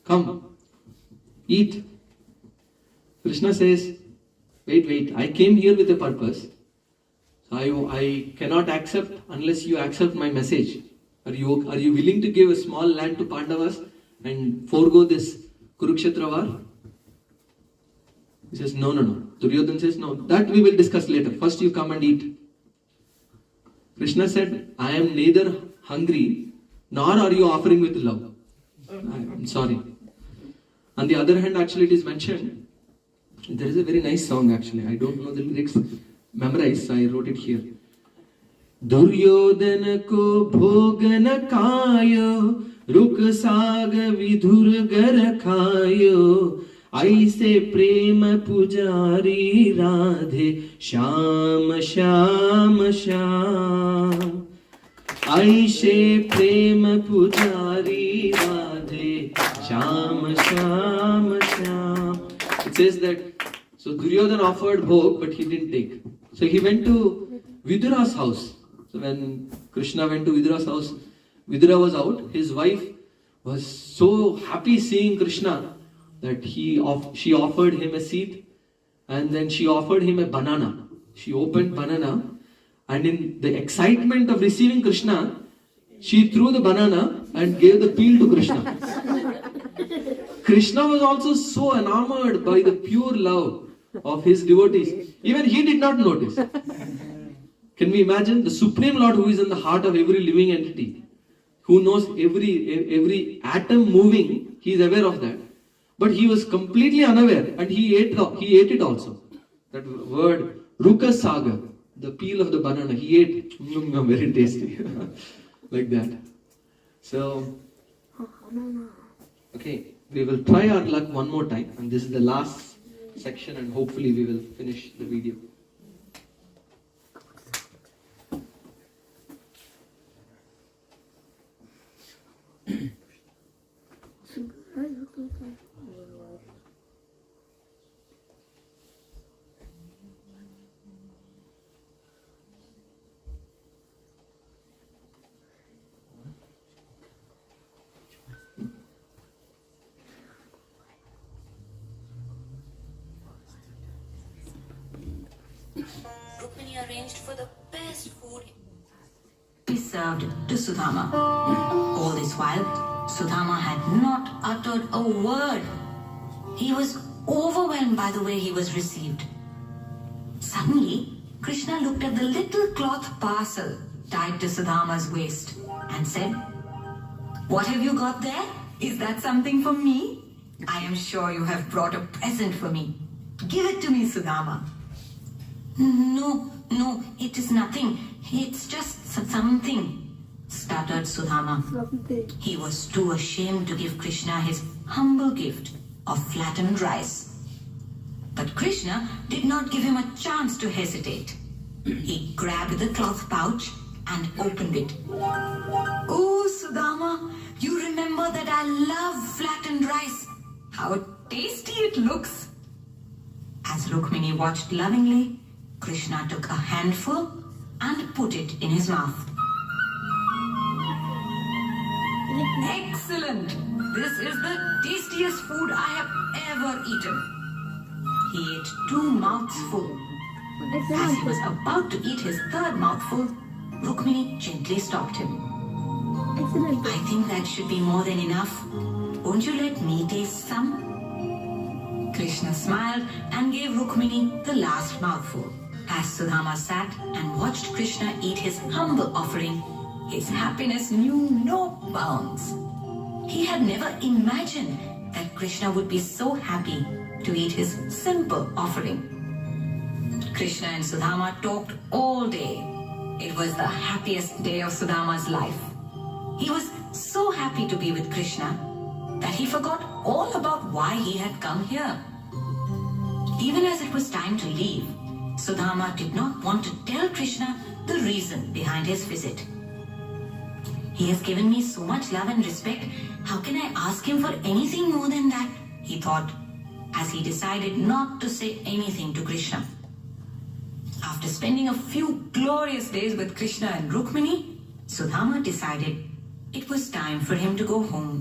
A: Come, eat. Krishna says, wait, I came here with a purpose. So I cannot accept unless you accept my message. Are you willing to give a small land to Pandavas and forego this Kurukshetra war? He says, no. Duryodhan says, no, that we will discuss later. First you come and eat. Krishna said, I am neither hungry nor are you offering with love. I'm sorry. On the other hand, actually it is mentioned, there is a very nice song actually. I don't know the lyrics memorized, so I wrote it here. Duryodhana ko bhog na khayo, ruk saag vidhur gar khayo, aise prem pujari radhe, sham sham sham. Aishe prem pujari radhe, sham sham sham. It says that, so Duryodhana offered bhog, but he didn't take. So he went to Vidura's house. So when Krishna went to Vidura's house, Vidura was out. His wife was so happy seeing Krishna that she offered him a seat and then she offered him a banana. She opened banana and in the excitement of receiving Krishna, She threw the banana and gave the peel to Krishna. Krishna was also so enamored by the pure love of his devotees. Even he did not notice. Can we imagine the Supreme Lord who is in the heart of every living entity, who knows every atom moving, he is aware of that. But he was completely unaware and he ate it also. That word, Ruka Saga, the peel of the banana, he ate. Very tasty. Like that. So, okay, we will try our luck one more time. And this is the last section and hopefully we will finish the video.
D: Rukmini arranged for the best food be served to Sudama. All this while, Sudama had not uttered a word. He was overwhelmed by the way he was received. Suddenly, Krishna looked at the little cloth parcel tied to Sudama's waist and said, "What have you got there? Is that something for me? I am sure you have brought a present for me. Give it to me, Sudama." No, it is nothing. It's just something, stuttered Sudama. He was too ashamed to give Krishna his humble gift of flattened rice. But Krishna did not give him a chance to hesitate. He grabbed the cloth pouch and opened it. "Oh, Sudama, you remember that I love flattened rice. How tasty it looks." As Rukmini watched lovingly, Krishna took a handful and put it in his mouth. "Excellent! This is the tastiest food I have ever eaten." He ate 2 mouthfuls. As he was about to eat his 3rd mouthful, Rukmini gently stopped him. "I think that should be more than enough. Won't you let me taste some?" Krishna smiled and gave Rukmini the last mouthful. As Sudama sat and watched Krishna eat his humble offering, his happiness knew no bounds. He had never imagined that Krishna would be so happy to eat his simple offering. Krishna and Sudama talked all day. It was the happiest day of Sudama's life. He was so happy to be with Krishna that he forgot all about why he had come here. Even as it was time to leave, Sudama did not want to tell Krishna the reason behind his visit. "He has given me so much love and respect, how can I ask him for anything more than that?" he thought, as he decided not to say anything to Krishna. After spending a few glorious days with Krishna and Rukmini, Sudama decided it was time for him to go home.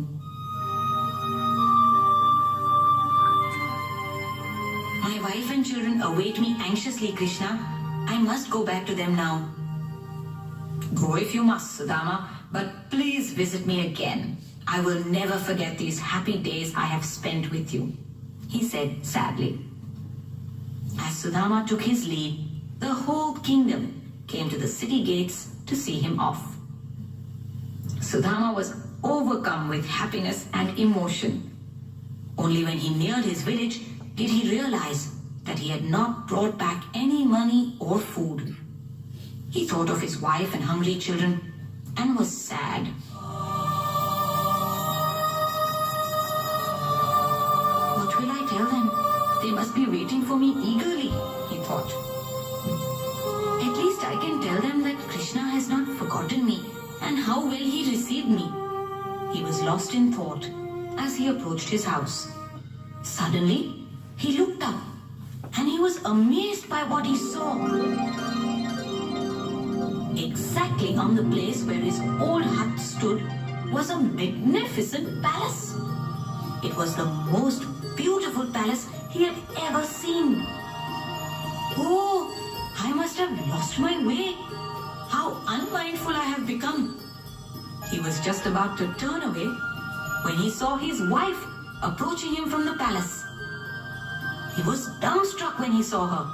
D: "My wife and children await me anxiously, Krishna. I must go back to them now." "Go if you must, Sudama, but please visit me again. I will never forget these happy days I have spent with you," he said sadly. As Sudama took his leave, the whole kingdom came to the city gates to see him off. Sudama was overcome with happiness and emotion. Only when he neared his village did he realize that he had not brought back any money or food. He thought of his wife and hungry children and was sad. "What will I tell them? They must be waiting for me eagerly," he thought. "At least I can tell them that Krishna has not forgotten me and how well he received me." He was lost in thought as he approached his house. Suddenly, he looked up and he was amazed by what he saw. Exactly on the place where his old hut stood was a magnificent palace. It was the most beautiful palace he had ever seen. "Oh, I must have lost my way. How unmindful I have become." He was just about to turn away when he saw his wife approaching him from the palace. He was dumbstruck when he saw her.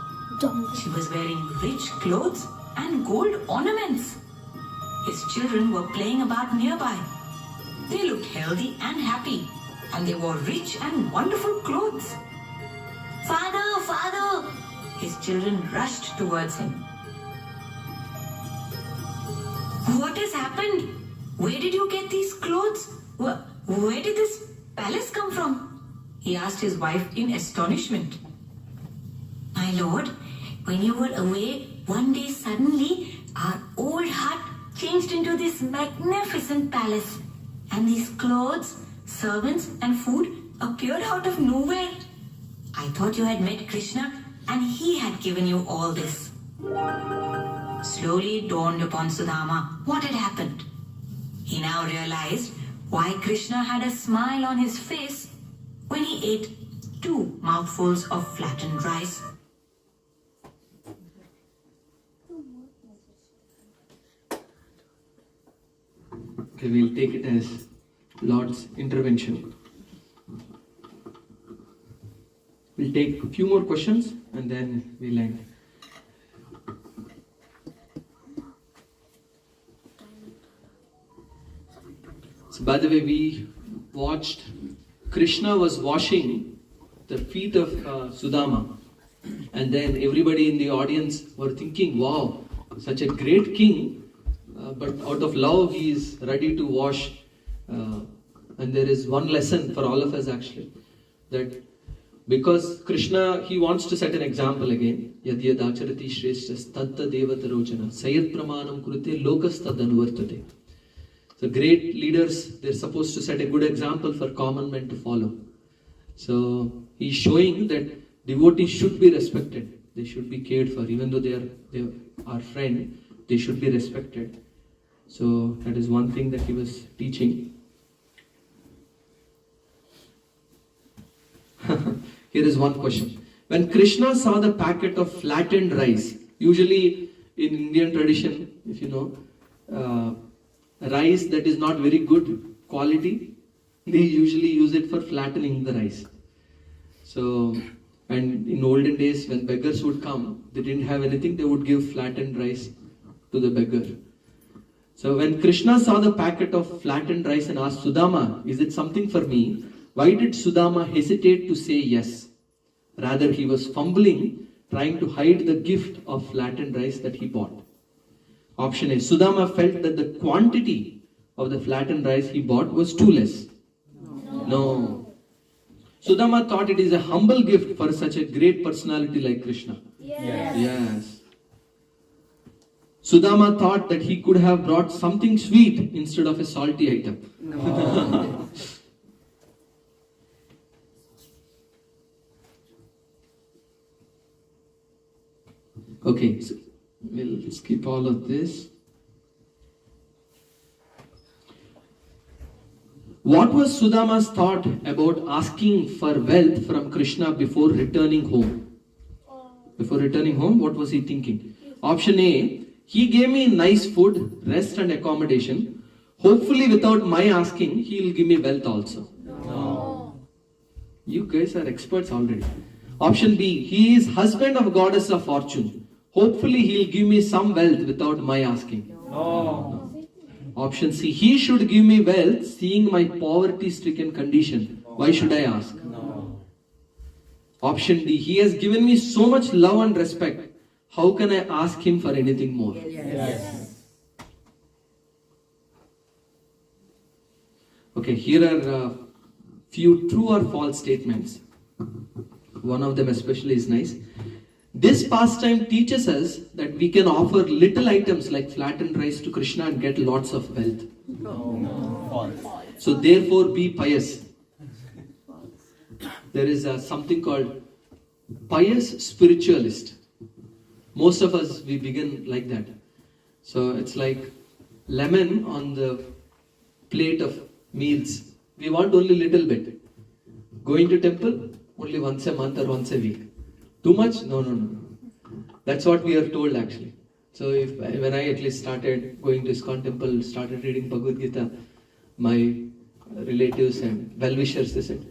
D: She was wearing rich clothes and gold ornaments. His children were playing about nearby. They looked healthy and happy, and they wore rich and wonderful clothes. "Father, father!" His children rushed towards him. "What has happened? Where did you get these clothes? Where did this palace come from?" he asked his wife in astonishment. "My lord, when you were away, one day suddenly our old hut changed into this magnificent palace, and these clothes, servants, and food appeared out of nowhere. I thought you had met Krishna, and he had given you all this." Slowly it dawned upon Sudama what had happened. He now realized why Krishna had a smile on his face when he ate 2 mouthfuls of flattened rice.
A: Okay, we'll take it as Lord's intervention. We'll take a few more questions and then we'll end. So, by the way, we watched Krishna was washing the feet of Sudama, and then everybody in the audience were thinking, "Wow, such a great king, but out of love he is ready to wash." And there is one lesson for all of us actually, that because Krishna, he wants to set an example again. Yad yad acharati shreshtas tatta devatarojana sayat pramanam kurute lokas tad anuvartate. So great leaders, they're supposed to set a good example for common men to follow. So he's showing that devotees should be respected. They should be cared for. Even though they are our friend, they should be respected. So that is one thing that he was teaching. Here is one question. When Krishna saw the packet of flattened rice, usually in Indian tradition, if you know, rice that is not very good quality, they usually use it for flattening the rice. So, and in olden days when beggars would come, they didn't have anything, they would give flattened rice to the beggar. So when Krishna saw the packet of flattened rice and asked Sudama, "Is it something for me?" why did Sudama hesitate to say yes? Rather, he was fumbling, trying to hide the gift of flattened rice that he bought. Option A, Sudama felt that the quantity of the flattened rice he bought was too less. No. Sudama thought it is a humble gift for such a great personality like Krishna. Yes. Sudama thought that he could have brought something sweet instead of a salty item. No. Okay, so we'll skip all of this. What was Sudama's thought about asking for wealth from Krishna before returning home? Before returning home, what was he thinking? Option A, he gave me nice food, rest and accommodation. Hopefully without my asking, he will give me wealth also. No. You guys are experts already. Option B, he is husband of goddess of fortune. Hopefully he'll give me some wealth without my asking. No. Option C, he should give me wealth seeing my poverty-stricken condition. Why should I ask? No. Option D, he has given me so much love and respect. How can I ask him for anything more? Yes. Okay, here are a few true or false statements. One of them especially is nice. This pastime teaches us that we can offer little items like flattened rice to Krishna and get lots of wealth. So therefore be pious. There is something called pious spiritualist. Most of us, we begin like that. So it's like lemon on the plate of meals. We want only little bit. Going to temple, only once a month or once a week. Too much? No. That's what we are told actually. So when I at least started going to ISKCON temple, started reading Bhagavad Gita, my relatives and well-wishers, they said,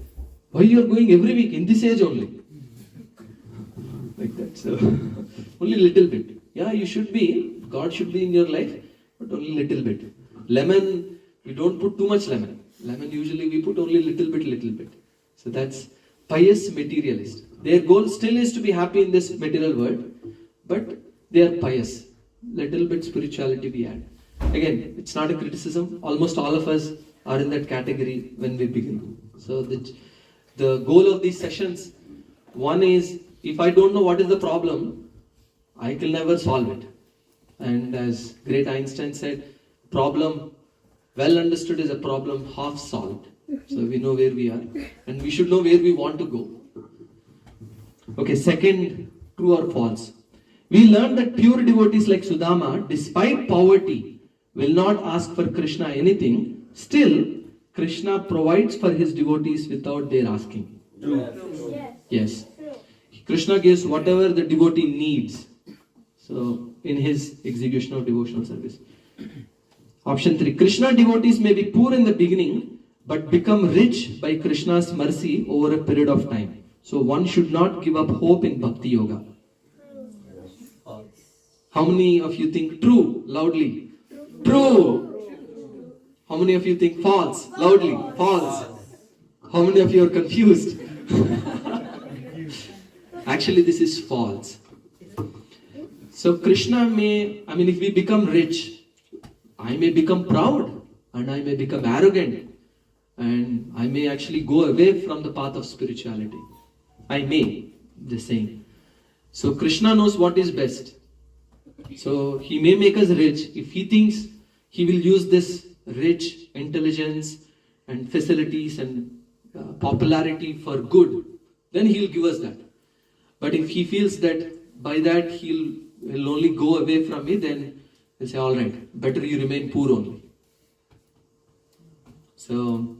A: why you are going every week in this age only? Like that. So only little bit. Yeah, you should be, God should be in your life, but only little bit. Lemon, we don't put too much lemon. Lemon usually we put only little bit. So that's pious materialist. Their goal still is to be happy in this material world, but they are pious. Little bit spirituality we add. Again, it's not a criticism. Almost all of us are in that category when we begin. So the goal of these sessions, one is, if I don't know what is the problem, I can never solve it. And as great Einstein said, problem well understood is a problem half solved. So we know where we are and we should know where we want to go. Okay, second, true or false? We learn that pure devotees like Sudama, despite poverty, will not ask for Krishna anything. Still, Krishna provides for his devotees without their asking. Yes. Krishna gives whatever the devotee needs. So, in his execution of devotional service. Option 3. Krishna devotees may be poor in the beginning, but become rich by Krishna's mercy over a period of time. So, one should not give up hope in Bhakti Yoga. How many of you think true? Loudly. True. How many of you think false? Loudly. False. How many of you are confused? Actually, this is false. So Krishna if we become rich, I may become proud and I may become arrogant and I may actually go away from the path of spirituality. I may, just saying. So Krishna knows what is best. So he may make us rich. If he thinks he will use this rich intelligence and facilities and popularity for good, then he'll give us that. But if he feels that by that he'll only go away from me, then he'll say, all right, better you remain poor only. So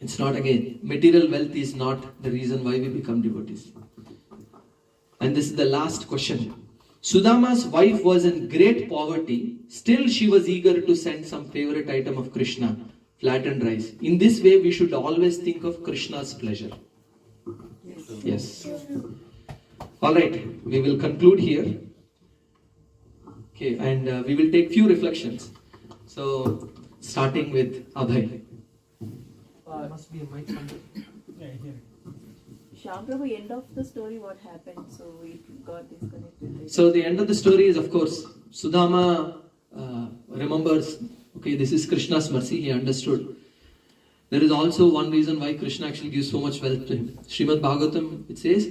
A: it's not, again, material wealth is not the reason why we become devotees. And this is the last question. Sudama's wife was in great poverty. Still she was eager to send some favorite item of Krishna, flattened rice. In this way, we should always think of Krishna's pleasure. Yes. All right, we will conclude here. Okay, and we will take few reflections. So, starting with Abhay. Must be a mic somewhere.
J: Shyam Prabhu, end of the story, what happened? So we got disconnected.
A: So the end of the story is, of course, Sudama remembers, okay, this is Krishna's mercy, he understood. There is also one reason why Krishna actually gives so much wealth to him. Srimad Bhagavatam, it says,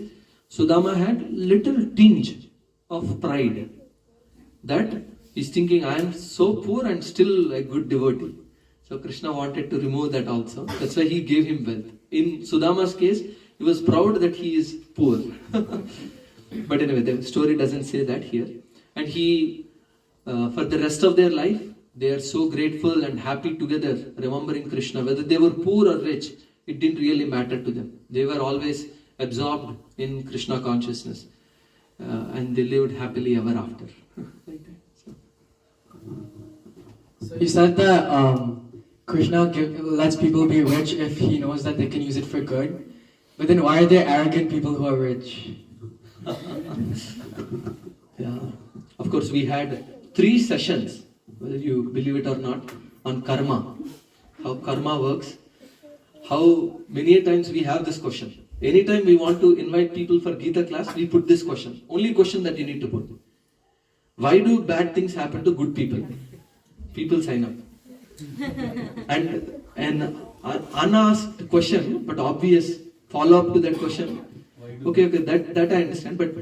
A: Sudama had little tinge of pride. That he's thinking, I am so poor and still a good devotee. So Krishna wanted to remove that also. That's why he gave him wealth. In Sudama's case, he was proud that he is poor. But anyway, the story doesn't say that here. And he, for the rest of their life, they are so grateful and happy together, remembering Krishna. Whether they were poor or rich, it didn't really matter to them. They were always absorbed in Krishna consciousness. And they lived happily ever after. Like that.
H: So you said that Krishna lets people be rich if he knows that they can use it for good. But then why are there arrogant people who are rich?
A: Yeah. Of course, we had 3 sessions, whether you believe it or not, on karma. How karma works. How many times we have this question. Anytime we want to invite people for Gita class, we put this question. Only question that you need to put. Why do bad things happen to good people? People sign up. And an unasked question, but obvious follow-up to that question. Okay, that I understand, but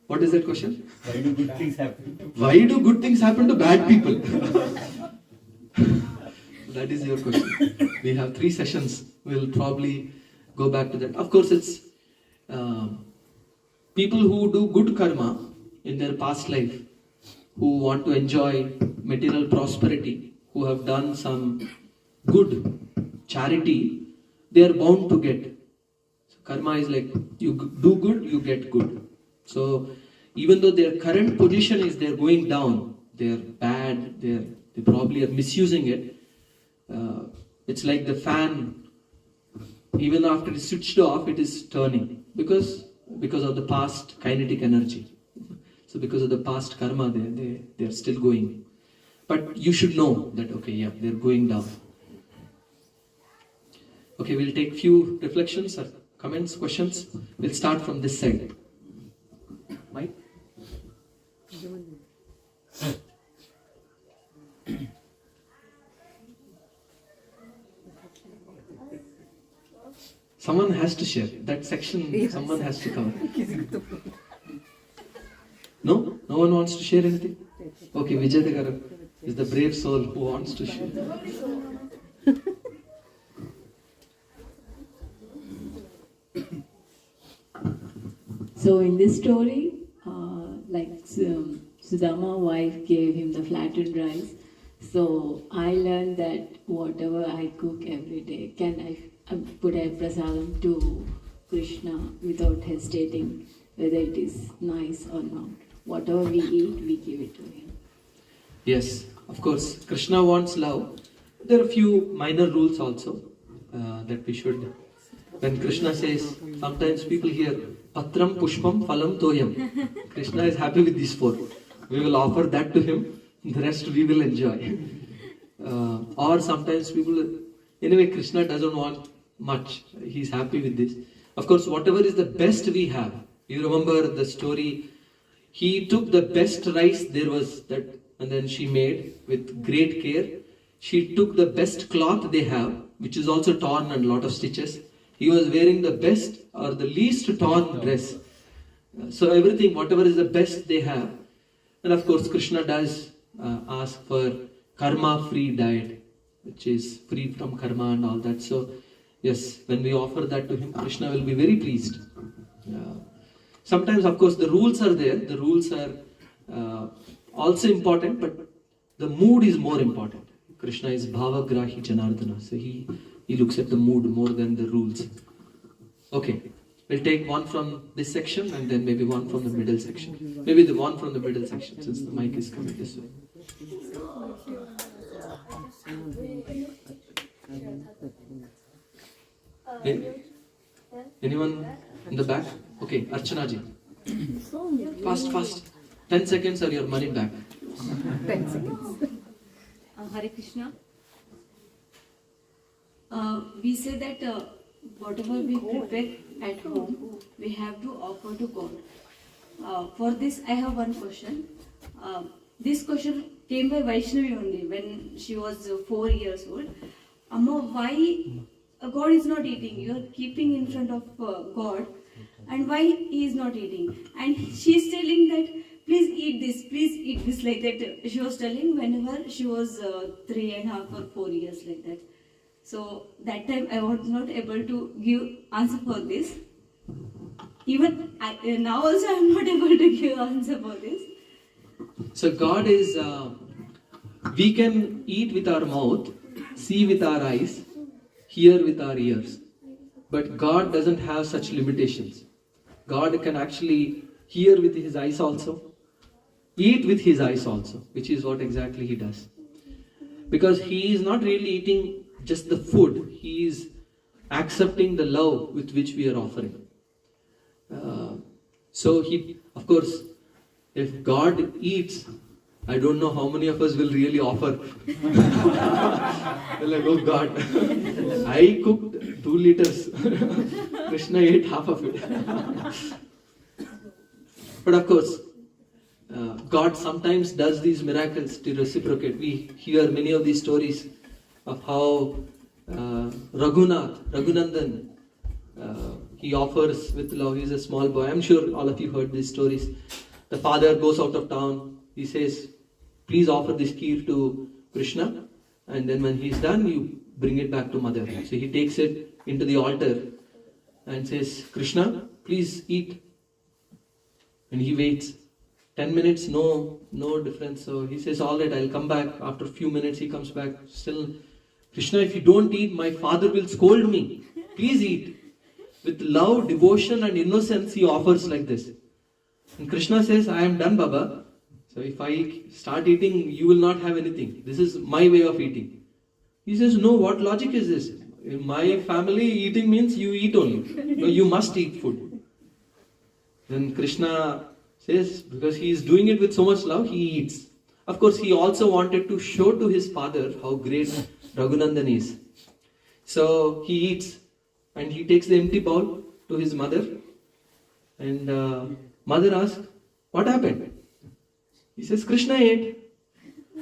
A: what is that question?
C: Why do good things happen?
A: Why do good things happen to bad people? That is your question. We have 3 sessions. We'll probably go back to that. Of course, it's people who do good karma in their past life, who want to enjoy material prosperity, who have done some good charity, they are bound to get. So karma is like, you do good, you get good. So even though their current position is they're going down, they're bad, they probably are misusing it. It's like the fan, even after it's switched off, it is turning because of the past kinetic energy. So because of the past karma, they're still going. But you should know that, okay, yeah, they're going down. Okay, we'll take few reflections or comments, questions. We'll start from this side. Mike? Someone has to share. That section, someone has to cover. No? No one wants to share anything? Okay, Vijay Garu is the brave soul who wants to share.
J: So in this story, Sudama wife gave him the flattened rice. So I learned that whatever I cook every day, can I put a prasadam to Krishna without hesitating whether it is nice or not. Whatever we eat, we give it to him.
A: Yes, of course. Krishna wants love. There are a few minor rules also that we should. When Krishna says, sometimes people hear Patram, Pushpam, Phalam, Toyam. Krishna is happy with these four. We will offer that to him. The rest we will enjoy. Or sometimes people, anyway, Krishna doesn't want much. He's happy with this. Of course, whatever is the best we have. You remember the story. He took the best rice there was that, and then she made with great care. She took the best cloth they have, which is also torn and a lot of stitches. He was wearing the best or the least torn dress. So everything, whatever is the best they have. And of course, Krishna does ask for karma-free diet, which is free from karma and all that. So yes, when we offer that to him, Krishna will be very pleased. Sometimes, of course, the rules are there. The rules are also important, but the mood is more important. Krishna is bhavagrahi janardana. So he looks at the mood more than the rules. Okay, we'll take one from this section and then maybe one from the middle section. Maybe the one from the middle section since the mic is coming this way. Anyone in the back? Okay, Archana ji. Fast. 10 seconds or your money back.
J: 10 seconds.
K: Hare Krishna. We say that whatever we prepare at home, we have to offer to God. For this, I have one question. This question came by Vaishnavi only when she was 4 years old. Amma, why God is not eating? You are keeping in front of God, and why He is not eating? And she is telling that, please eat this, like that. She was telling whenever she was 3.5 or 4 years, like that. So that time I was not able to give answer for this. Even now also I am not able to give answer for this.
A: So God is, we can eat with our mouth, see with our eyes, hear with our ears. But God doesn't have such limitations. God can actually hear with His eyes also, eat with His eyes also, which is what exactly He does. Because He is not really eating just the food, He is accepting the love with which we are offering. So He, of course, if God eats, I don't know how many of us will really offer. They're like, oh God, I cooked 2 liters. Krishna ate half of it. But of course, God sometimes does these miracles to reciprocate. We hear many of these stories of how Raghunandan, he offers with love. He's a small boy. I'm sure all of you heard these stories. The father goes out of town. He says, please offer this kheer to Krishna. And then when he's done, you bring it back to mother. So he takes it into the altar and says, Krishna, please eat. And he waits. 10 minutes, no difference. So he says, all right, I'll come back. After a few minutes, he comes back. Still, Krishna, if you don't eat, my father will scold me. Please eat. With love, devotion and innocence, he offers like this. And Krishna says, I am done, Baba. So if I start eating, you will not have anything. This is my way of eating. He says, no, what logic is this? In my family, eating means you eat only. No, you must eat food. Then Krishna says, because he is doing it with so much love, he eats. Of course, he also wanted to show to his father how great Raghunandan is. So he eats and he takes the empty bowl to his mother. And mother asks, what happened? He says, Krishna ate.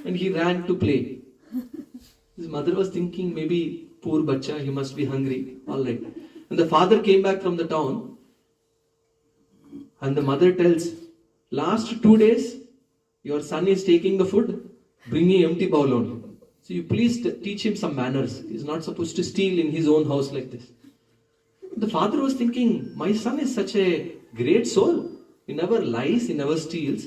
A: And he ran to play. His mother was thinking, maybe poor bacha, he must be hungry. Alright. And the father came back from the town. And the mother tells, last 2 days, your son is taking the food, bringing empty bowl only. So you please teach him some manners. He's not supposed to steal in his own house like this. The father was thinking, my son is such a great soul. He never lies, he never steals.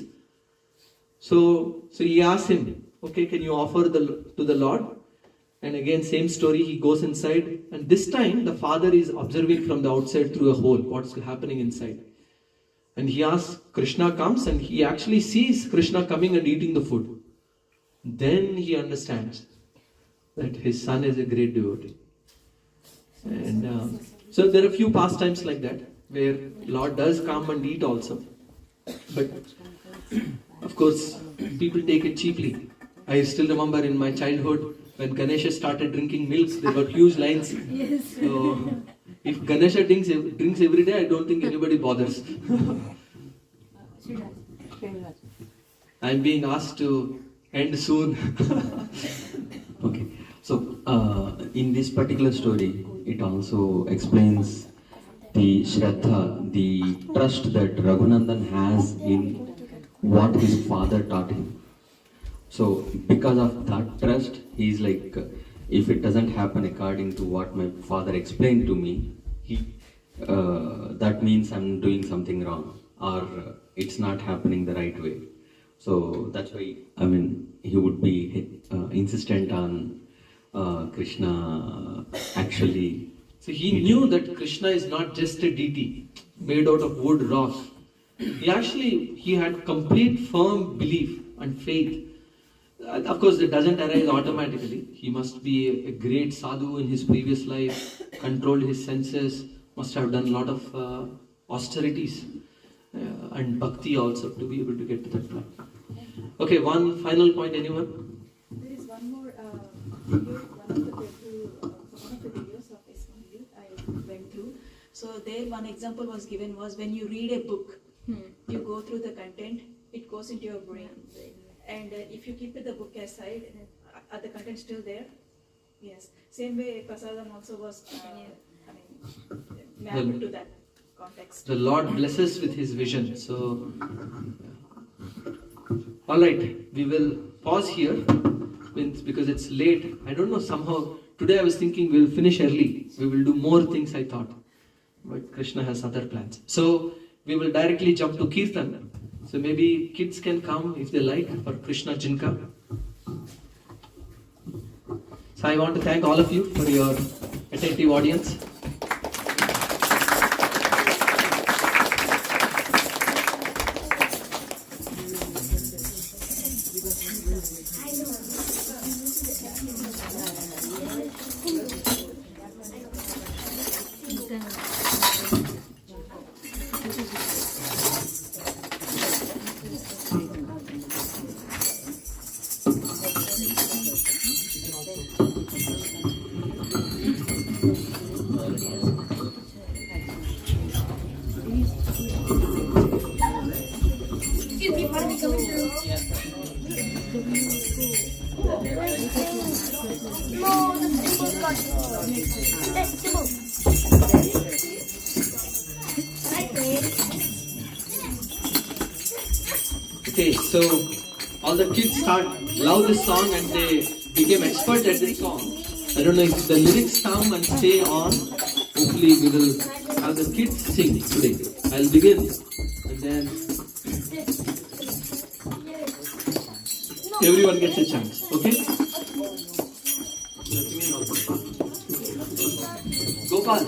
A: So he asked him, okay, can you offer to the Lord? And again, same story, he goes inside. And this time, the father is observing from the outside through a hole what's happening inside. And he asks, Krishna comes and he actually sees Krishna coming and eating the food. Then he understands that his son is a great devotee. And so there are a few pastimes like that, where Lord does come and eat also. But of course, people take it cheaply. I still remember in my childhood, when Ganesha started drinking milk, there were huge lines.
K: Yes.
A: So if Ganesha drinks every day, I don't think anybody bothers. I'm being asked to end soon.
L: Okay, so in this particular story, it also explains the Shraddha, the trust that Raghunandan has in what his father taught him. So because of that trust, he's like, if it doesn't happen according to what my father explained to me, that means I'm doing something wrong, or it's not happening the right way. So that's why, he would be insistent on Krishna actually.
A: So he knew that Krishna is not just a deity made out of wood, rock. He had complete firm belief and faith. Of course, it doesn't arise automatically. He must be a great sadhu in his previous life, controlled his senses, must have done a lot of austerities and bhakti also to be able to get to that point. Okay, one final point, anyone?
M: There is one more video, one of the videos of Ismail I went through. So there one example was given was when you read a book, you go through the content, it goes into your brain. And if you keep the book aside, are the content still there? Yes. Same way Prasadam also was mapped to that context.
A: The Lord blesses with his vision. So, alright, we will pause here because it's late. I don't know, somehow, today I was thinking we'll finish early. We will do more things, I thought. But Krishna has other plans. So, we will directly jump to Kirtan. So maybe kids can come if they like for Krishna Jinka. So I want to thank all of you for your attentive audience. Okay, so all the kids love this song and they became expert at this song. I don't know if the lyrics come and stay on. Hopefully we will have the kids sing today. I'll begin and then everyone gets a chance, okay? Gopal.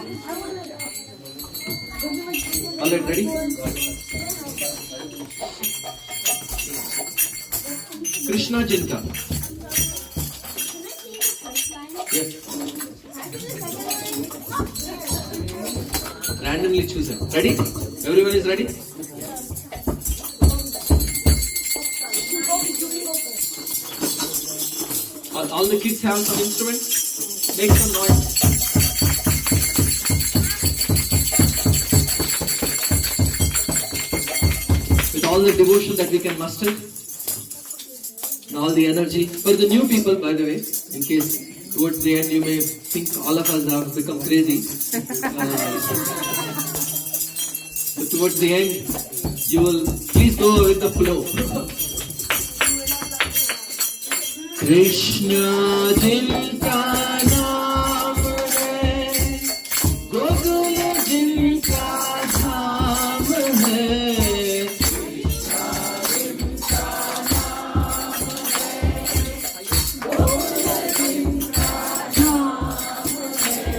A: Alright, ready? Krishna Jinka. Yes. Randomly choose it. Ready? Everyone is ready? All the kids have some instruments? Make some noise. With all the devotion that we can muster and all the energy. For the new people, by the way, in case towards the end you may think all of us have become crazy. But towards the end, you will please go with the flow. Krishna jinka naam hai, Gokul jinka dhaam hai. Krishna jinka naam hai, Gokul jinka dhaam hai.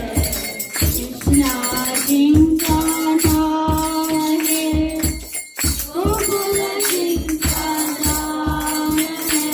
B: Krishna jinka naam hai, Gokul jinka dhaam hai.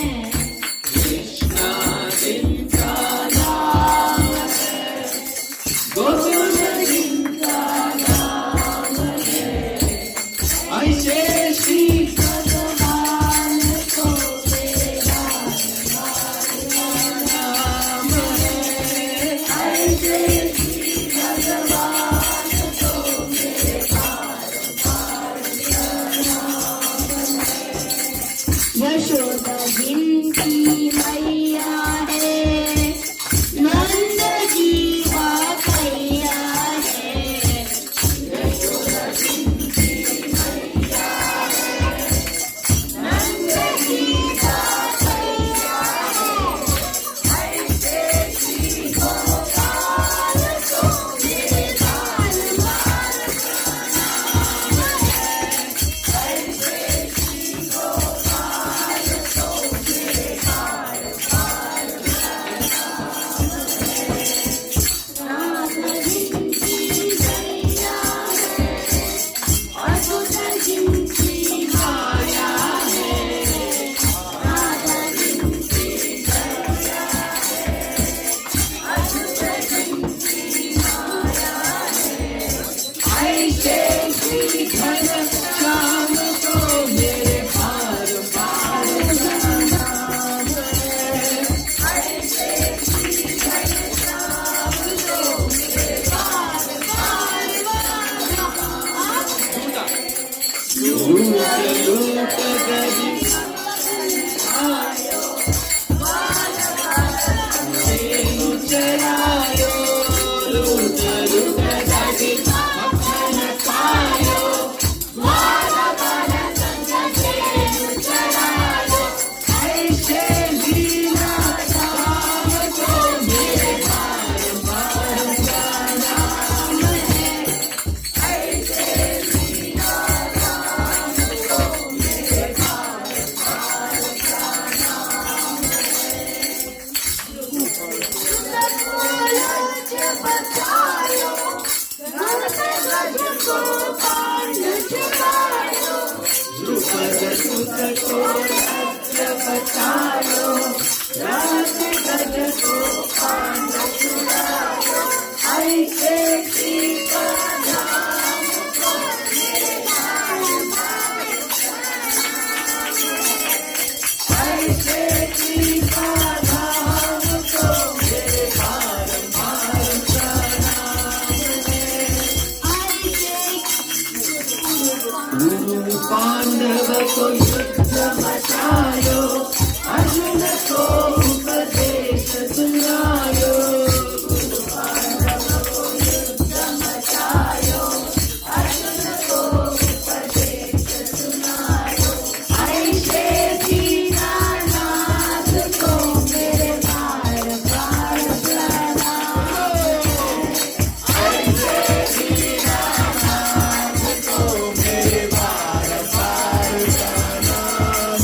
B: Yashoda जिनकी मैया है, नंद जी का भैया है। यशोदा जिनकी मैया है, नंद जी का भैया है। ऐसे श्री गोपाल को मेरे बाल बाल प्रणाम है। ऐसे श्री गोपाल को मेरे बाल बाल प्रणाम है। राधा जिनकी मैया है, अद्भुत जिनकी माया है। राधा जिनकी मैया है, अद्भुत जिनकी माया है। ऐसे श्री घन श्याम को मेरे बार बार प्रणाम है। ऐसे श्री घन श्याम को मेरे बार बार
A: लूट लूट गई
B: आयो,
A: चरायो, लूट लूट गई मक्खन पायो।
B: वाला वाला संग चरायो।
A: ऐसे लीला राम को मेरे बार बार प्रणाम है। ऐसे लीला राम को मेरे बार बार प्रणाम है।
B: बचायो, गज को पांड चुरायो।
A: द्रुपद सुत को राज्य बचायो, राज गज को पांड चुरायो। ऐसे सीता राम को मेरे बार बार प्रणाम है। ऐसे सीता राम को मेरे बार बार प्रणाम है। गुरु पांडव को युद्ध बचायो, अर्जुन को उपदेश सुनायो। गुरु पांडव को युद्ध बचायो, अर्जुन को उपदेश सुनायो। ऐसे दीनानाथ को मेरे बार बार प्रणाम है। ऐसे दीनानाथ को मेरे बार बार प्रणाम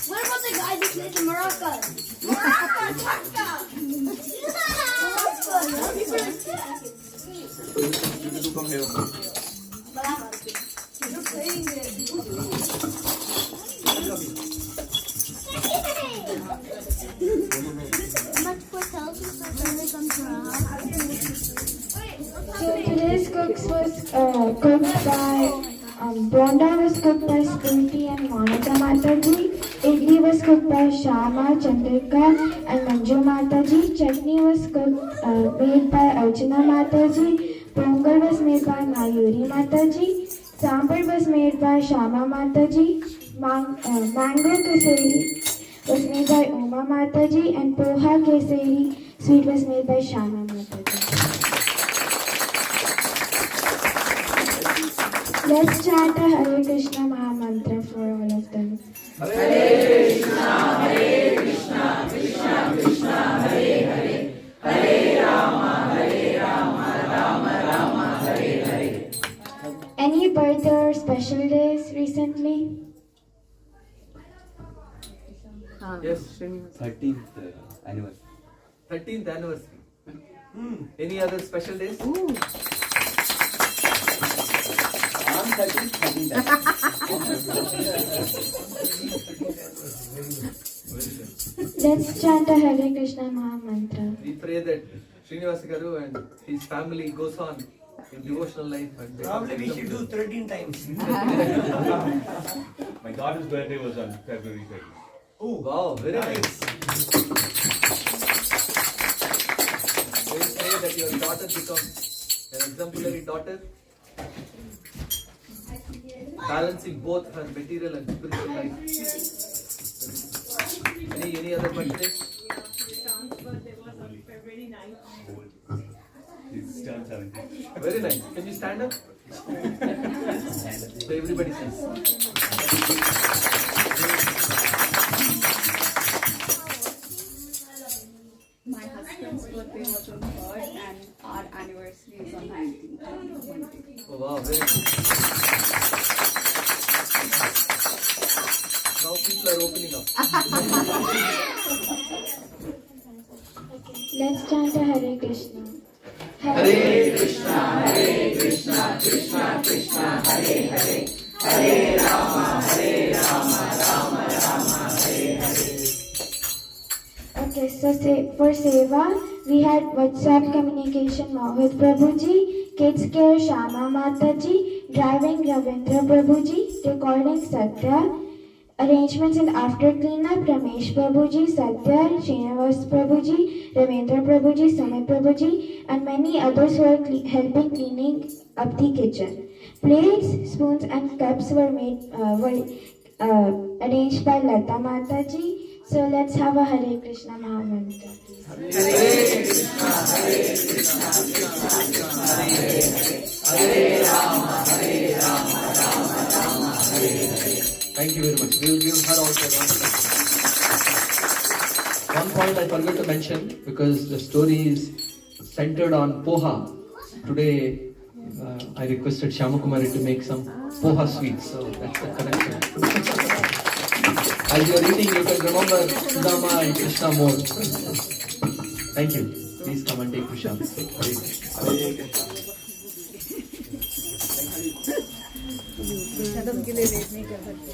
E: What about the guy that plays the maracas? Maracas! You're playing
F: So today's cooks was cooked by Bonda was cooked by Sprinty and Monica Mataji. Idli was cooked by Shama, Chandrika and Manju Mataji. Chutney was made by Archana Mataji. Pongal was made by Mayuri Mataji. Sambar was made by Shama Mataji. Mango Kesari was made by Uma Mataji. And Poha Kesari sweet was made by Shama Mataji. Let's chant a Hare Krishna Maha Mantra for all of them.
N: Hare Krishna, Krishna Krishna, Hare Hare, Hare Rama, Rama Rama, Hare Hare.
F: Any birthday or special days recently?
O: Yes,
C: 13th anniversary.
O: 13th anniversary. Any other special days?
C: On 13th.
F: Let's chant a Hare Krishna Maha Mantra.
O: We pray that Srinivasa Garu and his family goes on in devotional life. And
N: Probably we should do 13 times.
C: My daughter's birthday was on February 20th.
O: Oh, wow, very nice. We pray that your daughter becomes an exemplary daughter, balancing both her material and spiritual life. Any other birthdays?
M: Shan's birthday was on February 9th.
C: It's turned 17.
O: Very nice. Can you stand up? So everybody says.
J: anniversary is on 19th.
O: Oh, wow, very good. Now people are opening up.
F: Let's chant a Hare Krishna.
N: Hare Krishna, Hare Krishna, Krishna Krishna, Hare Hare, Hare Rama, Rama Rama, Hare Hare.
F: Okay, so for Seva, we had WhatsApp communication Mohit Prabhuji, Kids Care Shama Mataji, Driving Ravindra Prabhuji, Recording Satya, Arrangements and After Cleanup Ramesh Prabhuji, Satya, Srinivas Prabhuji, Ravindra Prabhuji, Sumit Prabhuji, and many others who are helping cleaning up the kitchen. Plates, spoons, and cups were arranged by Lata Mataji. So let's have a Hare Krishna Mahamantra, please.
N: Hare Krishna, Hare Krishna, Krishna Hare Hare, Hare Rama, Rama Rama, Hare Hare.
O: Thank you very much. We will give her also
A: One point I forgot to mention, because the story is centered on poha. Today, I requested Shamakumari to make some poha sweets, so that's the connection. As you are eating, you can remember Sudama and Krishna more. Thank you. Please come and take prashad.
M: कदम के लिए wait नहीं कर सकते।